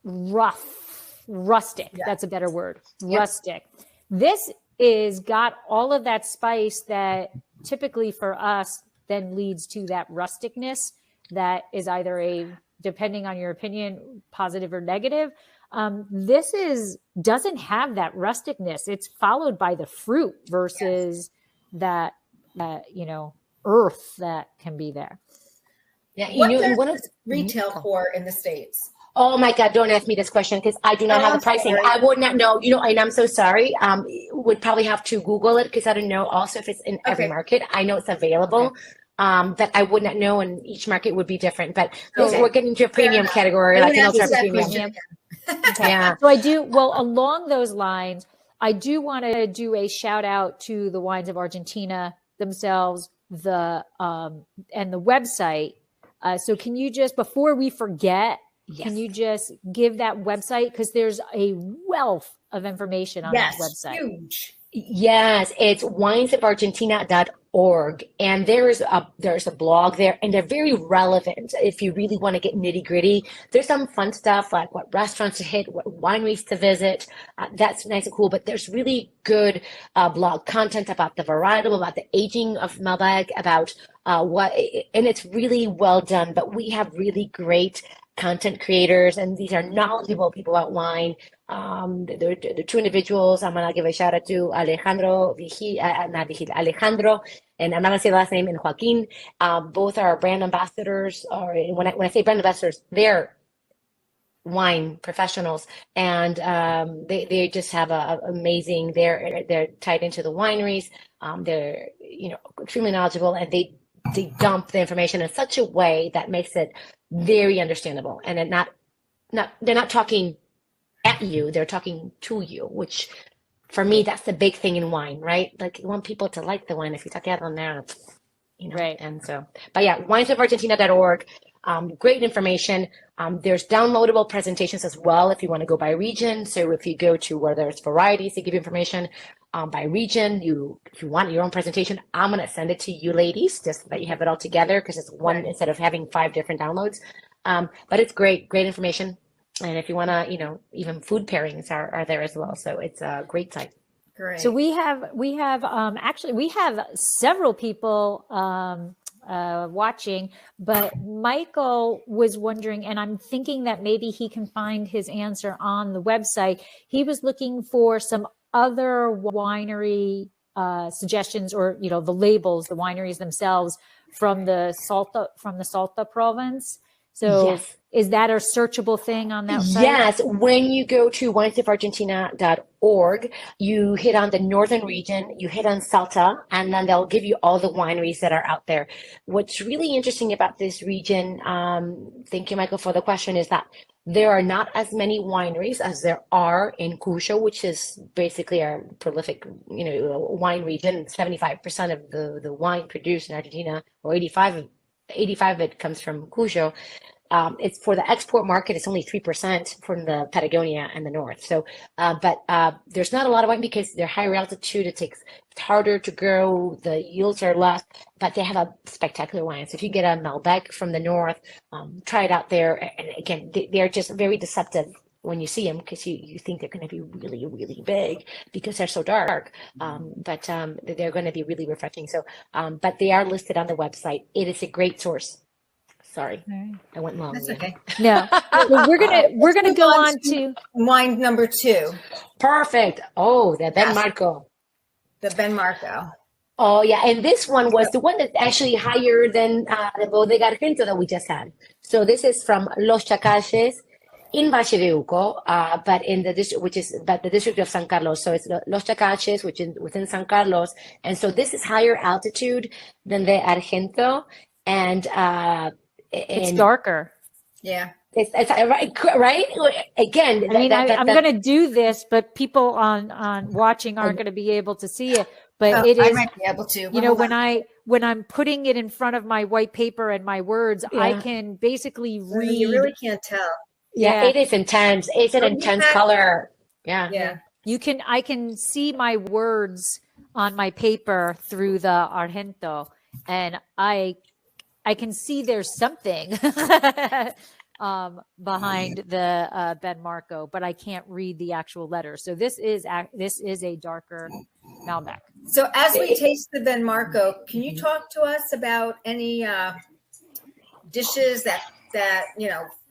rustic. Yeah. That's a better word. Rustic. This is got all of that spice that typically for us then leads to that rusticness that is either depending on your opinion, positive or negative. Doesn't have that rusticness. It's followed by the fruit versus that earth that can be there. Yeah, what does this retail for in the States? Oh my God, don't ask me this question because I do not have the pricing. Sorry. I would not know, and I'm so sorry. Would probably have to Google it because I don't know also if it's in every market. I know it's available, but I would not know, and each market would be different. But we're getting to a premium category, like an ultra premium. Yeah. So along those lines, I do want to do a shout out to the Wines of Argentina themselves, and the website. So can you just, before we forget, can you just give that website? Because there's a wealth of information on that website. Huge. Yes, it's winesofargentina.org. And there's a blog there, and they're very relevant if you really want to get nitty gritty. There's some fun stuff like what restaurants to hit, what wineries to visit. That's nice and cool. But there's really good blog content about the varietal, about the aging of Malbec, about and it's really well done. But we have really great content creators, and these are knowledgeable people about wine. The two individuals, I'm going to give a shout out to Alejandro, and I'm not going to say the last name, and Joaquin. Both are brand ambassadors, or when I say brand ambassadors, they're wine professionals, and they just have amazing. They're tied into the wineries. They're extremely knowledgeable, and they dump the information in such a way that makes it very understandable, and they're not talking at you, they're talking to you, which for me, that's the big thing in wine, right? Like you want people to like the wine. If you talk out on there, right. And so, but yeah, winesofargentina.org, great information. There's downloadable presentations as well if you want to go by region. So if you go to where there's varieties, they give you information by region. If you want your own presentation, I'm going to send it to you ladies just so that you have it all together, because it's one instead of having 5 different downloads. But it's great information. And if you want to, even food pairings are there as well. So it's a great site. Great. So we have several people watching, but Michael was wondering, and I'm thinking that maybe he can find his answer on the website. He was looking for some other winery suggestions, or the labels, the wineries themselves from the Salta province. So is that a searchable thing on that site? Yes. When you go to winesofargentina.org, you hit on the northern region, you hit on Salta, and then they'll give you all the wineries that are out there. What's really interesting about this region, thank you, Michael, for the question, is that there are not as many wineries as there are in Cuyo, which is basically our prolific, wine region. 75% of the wine produced in Argentina, or 85 of it comes from Cuyo. It's for the export market. It's only 3% from the Patagonia and the north. So, but there's not a lot of wine because they're higher altitude. It's harder to grow. The yields are less, but they have a spectacular wine. So if you get a Malbec from the north, try it out there. And again, they're just very deceptive when you see them, because you think they're going to be really, really big because they're so dark. But they're going to be really refreshing. So, but they are listed on the website. It is a great source. Sorry, I went long. That's okay. No, we're gonna go on to wine number 2. Perfect. Oh, the Ben Marco. The Ben Marco. Oh yeah, and this one was the one that's actually higher than the Bodega Argento that we just had. So this is from Los Chacaches in Valle de Uco, but in the district, the district of San Carlos. So it's Los Chacaches, which is within San Carlos, and so this is higher altitude than the Argento, and it's darker. Yeah. It's right. Again, I'm going to do this, but people on watching aren't going to be able to see it. But it is. I might be able to. When I'm putting it in front of my white paper and my words, I can basically read. You really can't tell. Yeah, it is intense. It's an intense color. Yeah. I can see my words on my paper through the Argento, and I can see there's something behind the Ben Marco, but I can't read the actual letters. So this is a darker Malbec. So as we tasted then, Marco, can you talk to us about any dishes that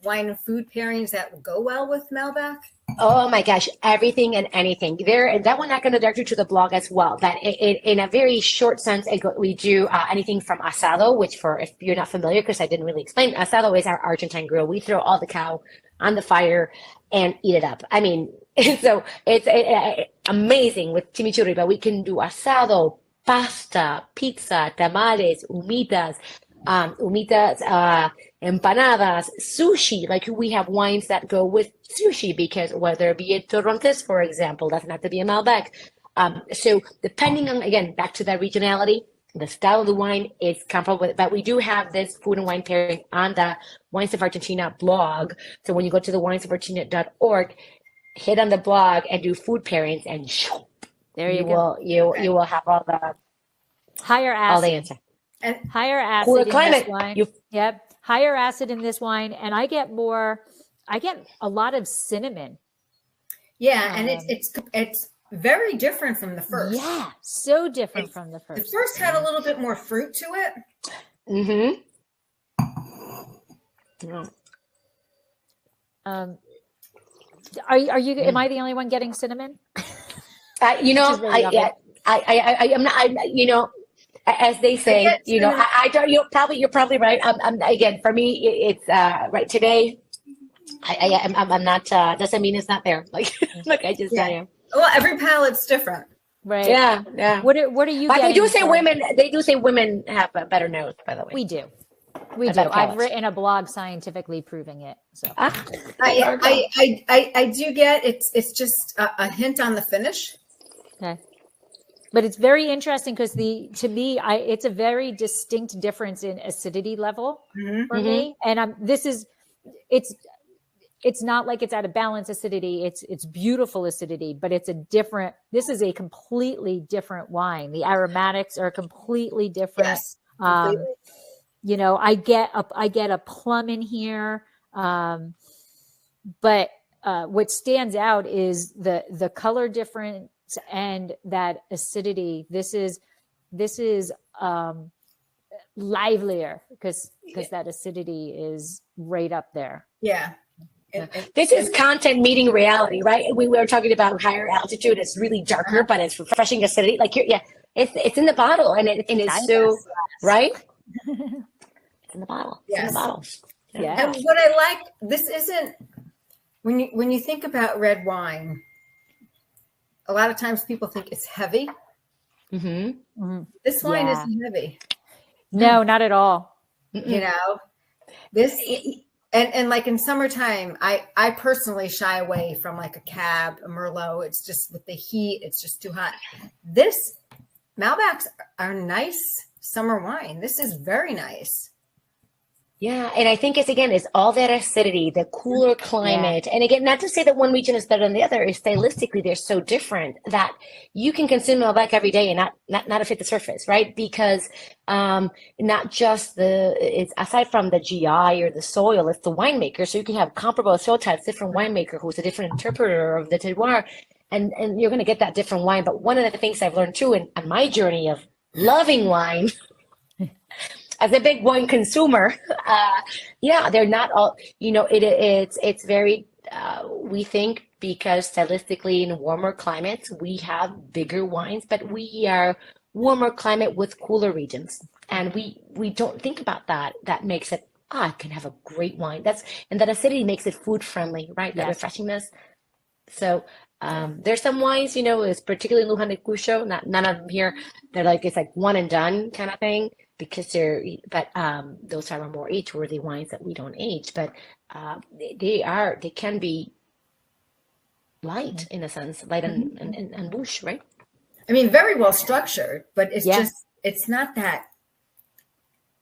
wine and food pairings that will go well with Malbec? Oh my gosh, everything and anything there. And that one I'm going to direct you to the blog as well. That in a very short sense, we do anything from asado, which if you're not familiar, because I didn't really explain, asado is our Argentine grill. We throw all the cow on the fire and eat it up. I mean, so it's amazing with chimichurri, but we can do asado, pasta, pizza, tamales, empanadas, sushi. Like we have wines that go with sushi because whether it be a Torrontés, for example, doesn't have to be a Malbec. So depending on, again, back to that regionality, the style of the wine is comparable with, but we do have this food and wine pairing on the Wines of Argentina blog. So when you go to the winesofargentina.org, hit on the blog and do food pairings, and there you go. You will have all the higher acid. All the answer. And higher acid cooler in climate. This wine. Yep. Higher acid in this wine. And I get a lot of cinnamon. Yeah. And it's very different from the first. Yeah. So different from the first. The first had a little bit more fruit to it. Mm-hmm. Are you, am I the only one getting cinnamon? I'm not, as they say, you're probably right. Again, for me, it's right today. I'm not. Doesn't mean it's not there. Like I just tell you. Well, every palate's different, right? Yeah. What are you? But they do say women. They do say women have a better nose. By the way, we do. I've written a blog scientifically proving it. So I do get it's just a hint on the finish. Okay. But it's very interesting because it's a very distinct difference in acidity level for me. And it's not like it's at a balanced acidity. It's beautiful acidity, but this is a completely different wine. The aromatics are completely different. Yes, completely. I get a plum in here. But what stands out is the color difference and that acidity. This is livelier because that acidity is right up there. Yeah. This is content meeting reality, right? We were talking about higher altitude. It's really darker, but it's refreshing acidity. Like it's in the bottle, and it's so right. It's in the bottle. It's in the bottle. Yeah. And what I like, this isn't when you think about red wine. A lot of times people think it's heavy. Mm-hmm. This wine isn't heavy. No, not at all. This and like in summertime, I personally shy away from like a Cab, a Merlot. It's just with the heat, it's just too hot. This Malbecs are nice summer wine. This is very nice. Yeah, and I think it's all that acidity, the cooler climate. And again, not to say that one region is better than the other, is stylistically they're so different that you can consume Malbec every day and not affect the surface, right? Because not just it's aside from the GI or the soil, it's the winemaker. So you can have comparable soil types, different winemaker who's a different interpreter of the terroir, and you're going to get that different wine. But one of the things I've learned too on my journey of loving wine. As a big wine consumer, they're not all, it's very, we think because stylistically in warmer climates, we have bigger wines, but we are warmer climate with cooler regions. And we don't think about that. That makes it, I can have a great wine. And that acidity makes it food friendly, right? That refreshingness. So there's some wines, it's particularly Luján de Cuyo, none of them here. They're like, it's like one and done kind of thing. Because those are more age-worthy wines that we don't age, but they can be light in a sense, light and bouche, right? I mean, very well structured, but it's it's not that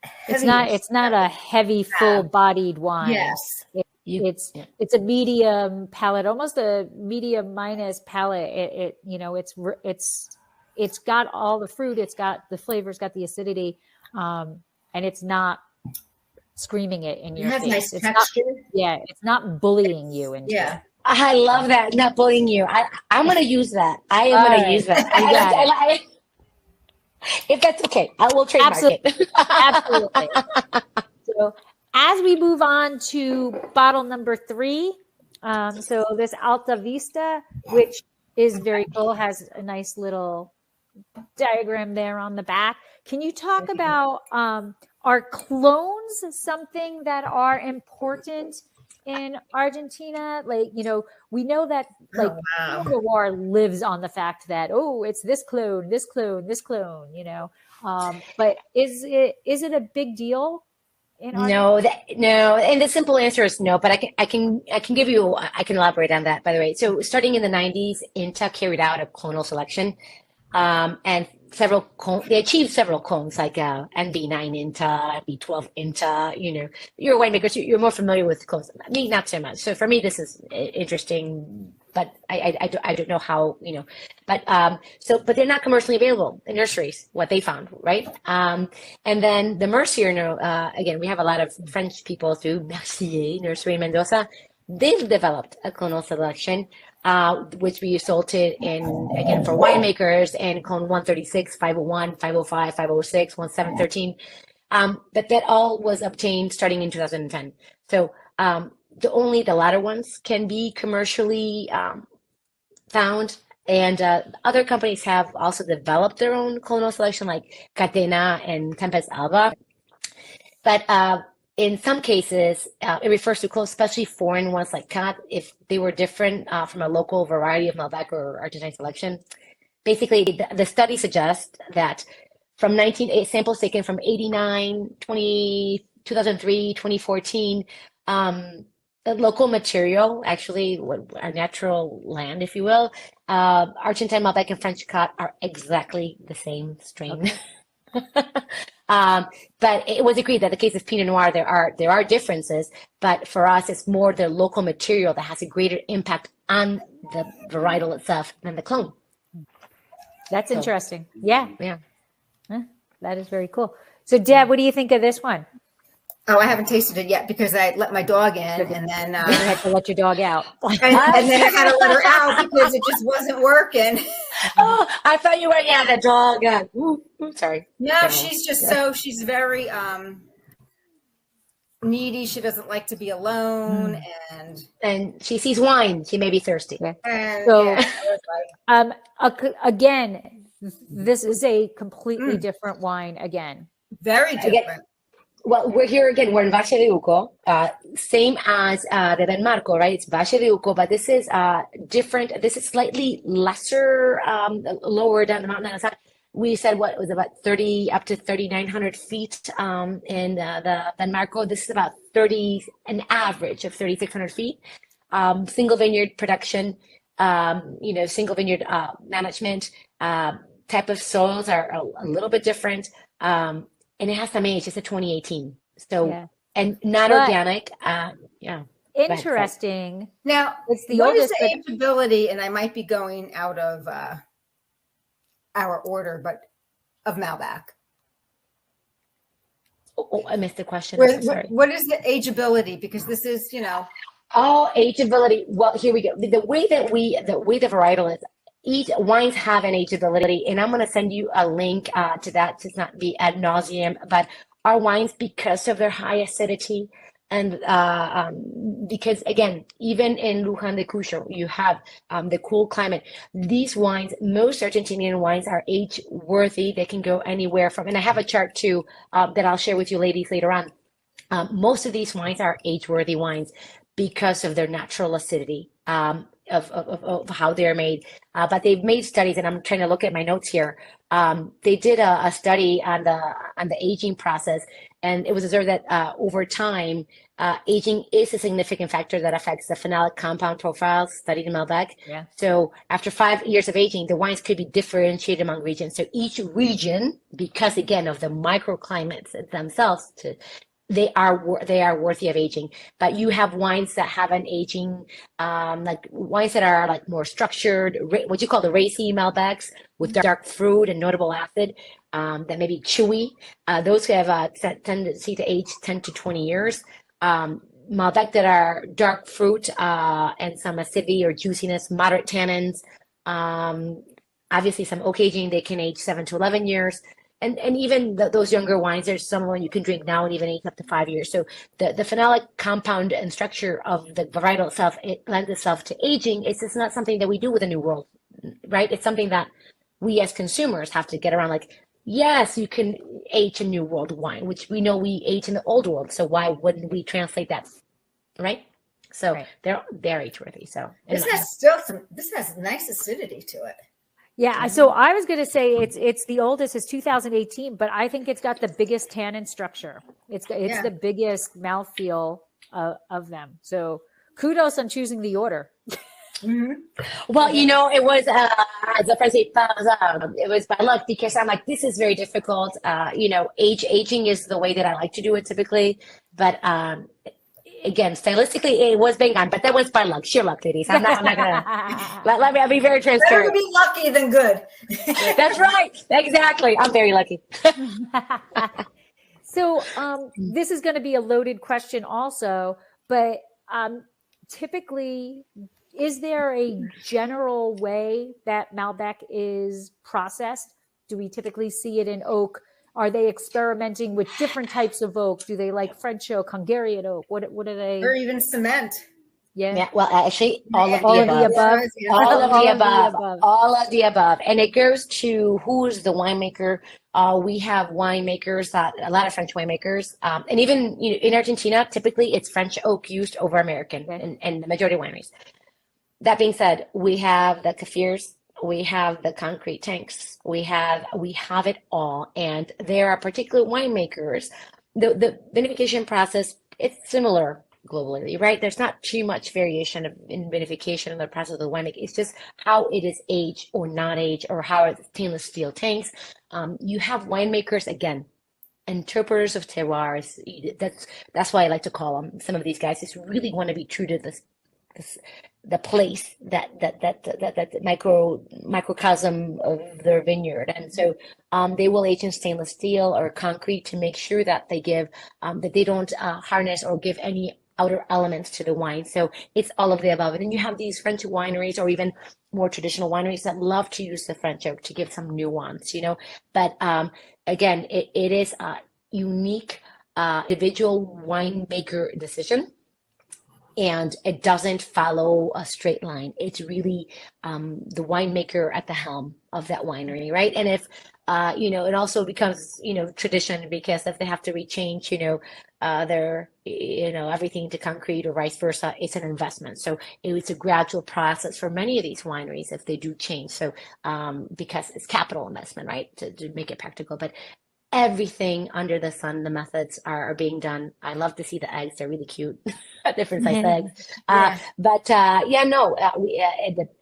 heavy. It's not a heavy, full-bodied wine. Yes. It's a medium palate, almost a medium minus palate. It's got all the fruit, it's got the flavor, it's got the acidity. And it's not screaming it in your face. Nice it's texture. It's not bullying you into it. I love that. Not bullying you. I'm going to use that. I am All going to right. use that. You got it. If that's okay, I will trademark Absolutely. it. Absolutely. So as we move on to bottle number 3, so this Alta Vista, which is very cool, has a nice little diagram there on the back. Can you talk about are clones something that are important in Argentina? Like, we know that like wow. Pinot Noir lives on the fact that, oh, it's this clone, this clone, this clone, but is it a big deal in Argentina? No, and the simple answer is no, but I can elaborate on that, by the way. So starting in the 90s, INTA carried out a clonal selection, and they achieved several clones like NB9 INTA, NB12 INTA. You're a winemaker, so you're more familiar with clones. Me, not so much. So for me, this is interesting, but I don't know how, but they're not commercially available in nurseries, what they found, right? And then the Mercier, again, we have a lot of French people through Mercier Nursery in Mendoza. They've developed a clonal selection, which we resulted in, again, for winemakers, and clone 136, 501, 505, 506, 1713. But that all was obtained starting in 2010. So only the latter ones can be commercially found. And other companies have also developed their own clonal selection, like Catena and Tempest Alba. But in some cases, it refers to clones, especially foreign ones like Cat, if they were different from a local variety of Malbec or Argentine selection. Basically, the study suggests that from samples taken from 89, 2003, 2014, the local material, actually, a natural land, if you will, Argentine Malbec and French Cat are exactly the same strain. Okay. But it was agreed that the case of Pinot Noir, there are differences, but for us, it's more the local material that has a greater impact on the varietal itself than the clone. That's interesting. Yeah. Yeah. That is very cool. So, Deb, what do you think of this one? Oh, I haven't tasted it yet because I let my dog in, and then you had to let your dog out, and then I had to let her out because it just wasn't working. Oh, I thought you were the dog. Sorry. No, she's just she's very needy. She doesn't like to be alone, and she sees wine. She may be thirsty. And, so, again, this is a completely different wine. Again, very different. Well, we're here again. We're in Valle de Uco, same as the Ben Marco, right? It's Valle de Uco, but this is different. This is slightly lesser, lower down the mountain. We said what was about 30 up to 3,900 feet in the Ben Marco. This is about an average of 3,600 feet. Single vineyard production, single vineyard management. Type of soils are a little bit different. And it has some age. It's a 2018. So, and not organic. Interesting. Now, it's the what oldest, is the ageability? And I might be going out of our order, but of Malbec. Oh, I missed the question. Sorry. What is the ageability? Because this is, Oh, ageability. Well, here we go. The way the varietal is, each wines have an ageability, and I'm going to send you a link to that to not be ad nauseum. But our wines, because of their high acidity, and because again, even in Luján de Cuyo, you have the cool climate. These wines, most Argentinian wines, are age worthy. They can go anywhere from, and I have a chart too that I'll share with you ladies later on. Most of these wines are age worthy wines because of their natural acidity. Of how they're made, but they've made studies, and I'm trying to look at my notes here. They did a study on the aging process, and it was observed that over time, aging is a significant factor that affects the phenolic compound profiles studied in Malbec. Yeah. So after 5 years of aging, the wines could be differentiated among regions. So each region, because again of the microclimates themselves, they are worthy of aging. But you have wines that have an aging, like wines that are like more structured, what you call the racy Malbecs with dark fruit and notable acid, that may be chewy. Those have a tendency to age 10 to 20 years. Malbec that are dark fruit and some acidity or juiciness, moderate tannins. Um, Obviously, some oak aging, they can age 7 to 11 years. And even those younger wines, there's some one you can drink now and even age up to 5 years. So the phenolic compound and structure of the varietal itself, it lends itself to aging. It's just not something that we do with a New World, right? It's something that we as consumers have to get around. Like, yes, you can age a New World wine, which we know we age in the Old World. So why wouldn't we translate that, right? So Right. they're age worthy. So This has still this has nice acidity to it. Yeah, so I was going to say it's the oldest, it's 2018, but I think it's got the biggest tannin structure. It's the biggest mouthfeel of them. So kudos on choosing the order. Well, it was as a friend said, it was by luck because I'm like, this is very difficult. Aging is the way that I like to do it typically, but again, stylistically, it was bang on, but that was by luck, sheer luck, ladies. I'm not gonna let me. I'll be very Better transparent. to be lucky than good. That's right, exactly. I'm very lucky. So this is going to be a loaded question also, but typically, is there a general way that Malbec is processed? Do we typically see it in oak? Are they experimenting with different types of oak? Do they like French oak, Hungarian oak? What are they? Or even cement. Yeah, well, actually, all of the All of above. the above. All of All the of the above. above. All of the above. And it goes to who's the winemaker. We have winemakers, a lot of French winemakers. And even in Argentina, typically it's French oak used over American in the majority of wineries. That being said, we have the Cafirs, we have the concrete tanks, we have it all. And there are particular winemakers. The vinification process, it's similar globally, right? There's not too much variation in vinification in the process of the winemaking. It's just how it is aged or not aged, or how it's stainless steel tanks. You have winemakers, again, interpreters of terroirs. That's why I like to call them. Some of these guys just really want to be true to the place that microcosm of their vineyard, and so they will age in stainless steel or concrete to make sure that they give that they don't harness or give any outer elements to the wine. So it's all of the above. And then you have these French wineries or even more traditional wineries that love to use the French oak to give some nuance, But again, it is a unique individual winemaker decision. And it doesn't follow a straight line. It's really the winemaker at the helm of that winery, right? And if it also becomes tradition, because if they have to rechange their everything to concrete or vice versa, it's an investment. So it's a gradual process for many of these wineries if they do change. So because it's capital investment, right, to make it practical, but everything under the sun, the methods are being done. I love to see the eggs; they're really cute, different size eggs. The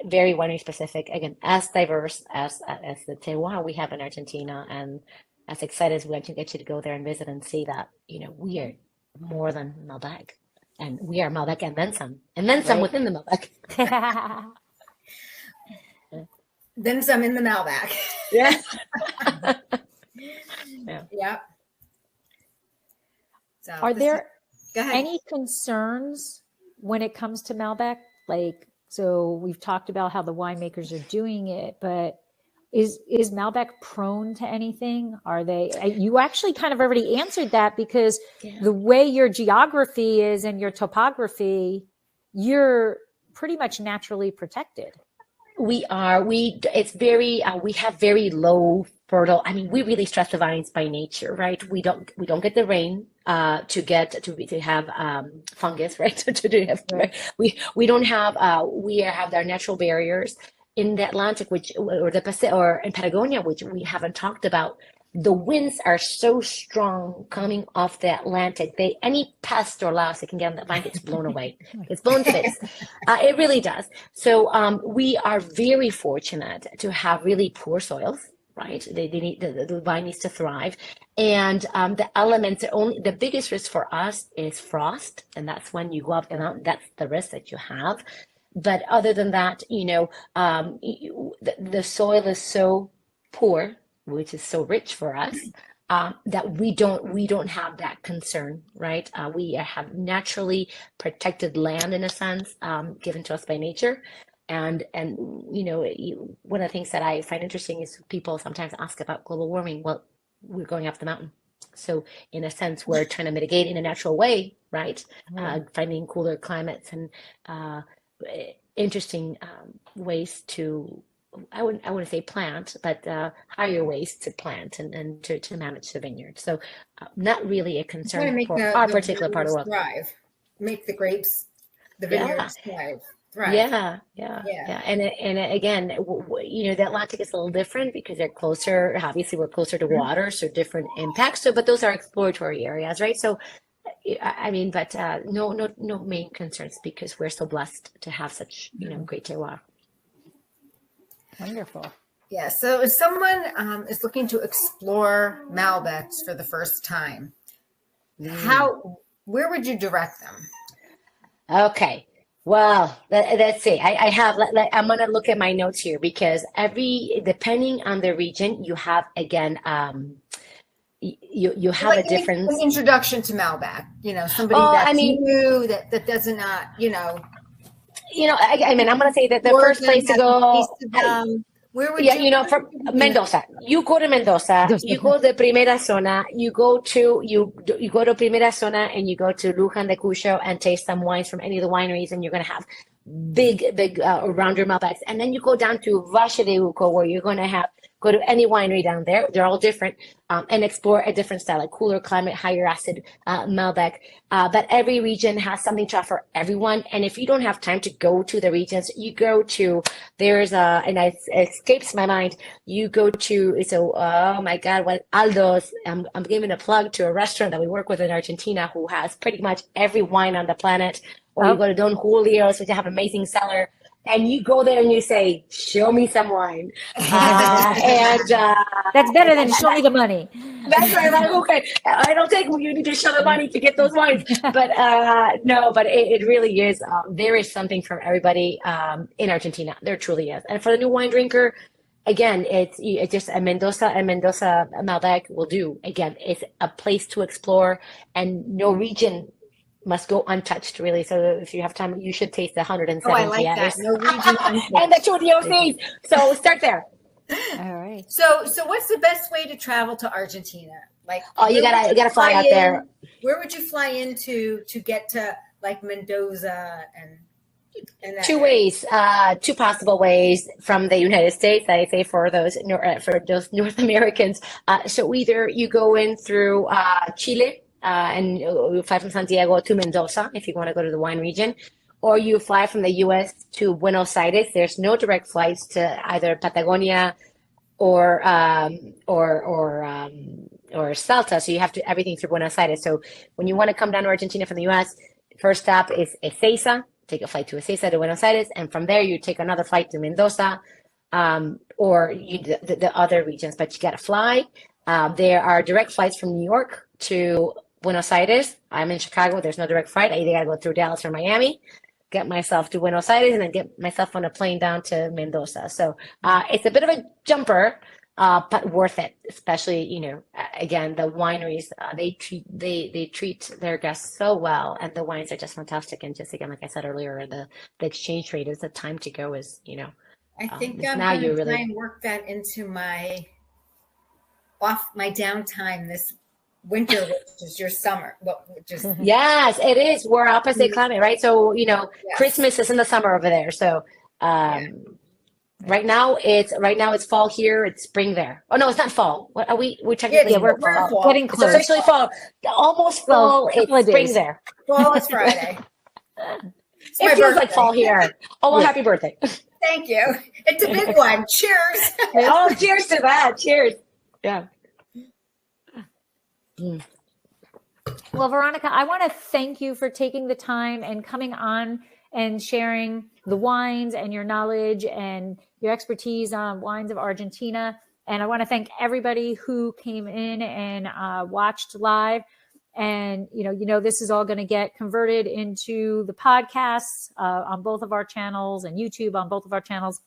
very winery specific. Again, as diverse as the terroir we have in Argentina, and as excited as we are to get you to go there and visit and see that we are more than Malbec, and we are Malbec and then some within the Malbec. Then some in the Malbec. Yeah. Yeah. So Are there any concerns when it comes to Malbec? So we've talked about how the winemakers are doing it, but is Malbec prone to anything? Are they? You actually kind of already answered that, because the way your geography is and your topography, you're pretty much naturally protected. We have very low fertile. I mean, we really stress the vines by nature, right? We don't get the rain to have fungus, right? We don't have we have our natural barriers in the Atlantic, or the Pacific, or in Patagonia, which we haven't talked about. The winds are so strong coming off the Atlantic. Any pest or louse that can get on that vine gets blown away. It's blown to bits. It really does. So we are very fortunate to have really poor soils, right? They need the vine needs to thrive, and the elements are only the biggest risk for us is frost, and that's when you go up the mountain. That's the risk that you have. But other than that, the soil is so poor, which is so rich for us, that we don't have that concern, right? We have naturally protected land in a sense, given to us by nature. And one of the things that I find interesting is people sometimes ask about global warming. Well, we're going up the mountain. So in a sense, we're trying to mitigate in a natural way, right? Finding cooler climates and interesting ways to, I wouldn't say plant, but higher ways to plant and to manage the vineyard. So not really a Trying to concern make for the our particular part of the vineyards world. thrive, make the grapes, the Yeah. vineyards thrive. Yeah. Yeah. And again, the Atlantic is a little different because they're closer. Obviously, we're closer to water, so different impacts. So, but those are exploratory areas, right? So, I mean, but no main concerns because we're so blessed to have such great terroir. Wonderful. Yeah. So if someone is looking to explore Malbecs for the first time, where would you direct them? Okay. Well, let's see. I have. I'm gonna look at my notes here because depending on the region, you have again. You have like a difference. An introduction to Malbec. Somebody that's new that doesn't not. I mean, I'm gonna say that the first place to go. Where would you? From Mendoza. You go to Mendoza. You go to Primera Zona. You go to Primera Zona, and you go to Luján de Cuyo and taste some wines from any of the wineries, and you're gonna have big rounder Malbecs. And then you go down to Valle de Uco, where you're gonna go to any winery down there. They're all different, and explore a different style, like cooler climate, higher acid Malbec. But every region has something to offer everyone. And if you don't have time to go to the regions, you go to and it escapes my mind. You go to oh my God, what Aldo's? I'm giving a plug to a restaurant that we work with in Argentina who has pretty much every wine on the planet. Or you go to Don Julio's, which have an amazing cellar. And you go there and you say, "Show me some wine," and that's better than show me the money. That's right. Like, okay, I don't think you need to show the money to get those wines, but no, but it really is. There is something for everybody in Argentina. There truly is. And for the new wine drinker, again, it's just a Mendoza Malbec will do. Again, it's a place to explore, and no region must go untouched, really. So if you have time, you should taste the 170. I like that. No region untouched. And the two DOCs. So start there. All right. So what's the best way to travel to Argentina? Like, you gotta fly out there. Where would you fly into to get to like Mendoza and two ways, two possible ways from the United States, I say for those North Americans. So either you go in through Chile, and you fly from Santiago to Mendoza if you want to go to the wine region, or you fly from the U.S. to Buenos Aires. There's no direct flights to either Patagonia or Salta, so you have to everything through Buenos Aires. So when you want to come down to Argentina from the U.S., first stop is Ezeiza. Take a flight to Ezeiza to Buenos Aires, and from there you take another flight to Mendoza, or the other regions. But you got to fly. There are direct flights from New York to Buenos Aires. I'm in Chicago. There's no direct flight. I either got to go through Dallas or Miami, get myself to Buenos Aires, and then get myself on a plane down to Mendoza. So it's a bit of a jumper, but worth it. Especially, again, the wineries, they treat their guests so well, and the wines are just fantastic. And just again, like I said earlier, the exchange rate is the time to go. Is I think I'm going to try and work that into my downtime this winter, which is your summer. Yes, it is. We're opposite climate, right? So yes. Christmas is in the summer over there. So right now it's fall here. It's spring there. Oh no, it's not fall. What are we? We're technically we're fall. Getting close. It's officially fall. Almost fall. It's spring there. Fall is Friday. It feels like fall here. Oh well, happy birthday! Thank you. It's a big one. Cheers. Oh, cheers to that. Cheers. Yeah. Well, Veronica, I want to thank you for taking the time and coming on and sharing the wines and your knowledge and your expertise on Wines of Argentina. And I want to thank everybody who came in and watched live. And, this is all going to get converted into the podcasts on both of our channels and YouTube on both of our channels,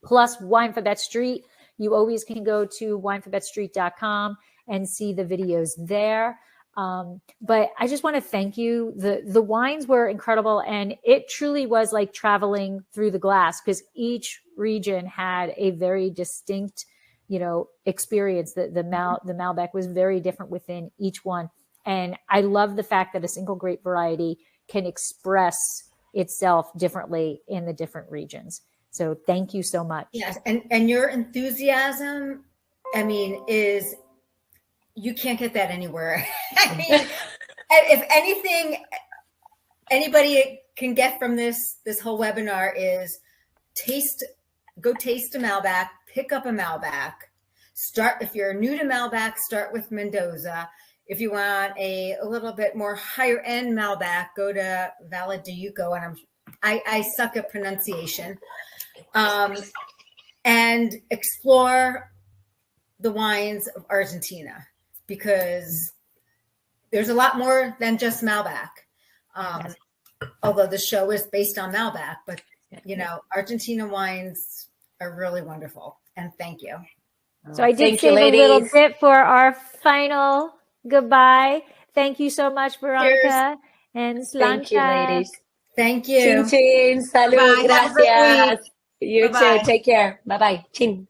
plus Winephabet Street. You always can go to winephabetstreet.com and see the videos there. But I just want to thank you. The wines were incredible, and it truly was like traveling through the glass, because each region had a very distinct, experience. The Malbec was very different within each one. And I love the fact that a single grape variety can express itself differently in the different regions. So thank you so much. Yes. And your enthusiasm, I mean, you can't get that anywhere. I mean, if anything, anybody can get from this whole webinar is go taste a Malbec, pick up a Malbec. If you're new to Malbec, start with Mendoza. If you want a little bit more higher end Malbec, go to Valladolid. And I suck at pronunciation. And explore the wines of Argentina, because there's a lot more than just Malbec. Although the show is based on Malbec, but Argentina wines are really wonderful. And thank you. So I did save a little bit for our final goodbye. Thank you so much, Veronica. Cheers. And Slancha. Thank you, ladies. Thank you. Chin chin. Salud. Bye. Gracias. You Bye-bye. too. Take care. Bye bye. Chin.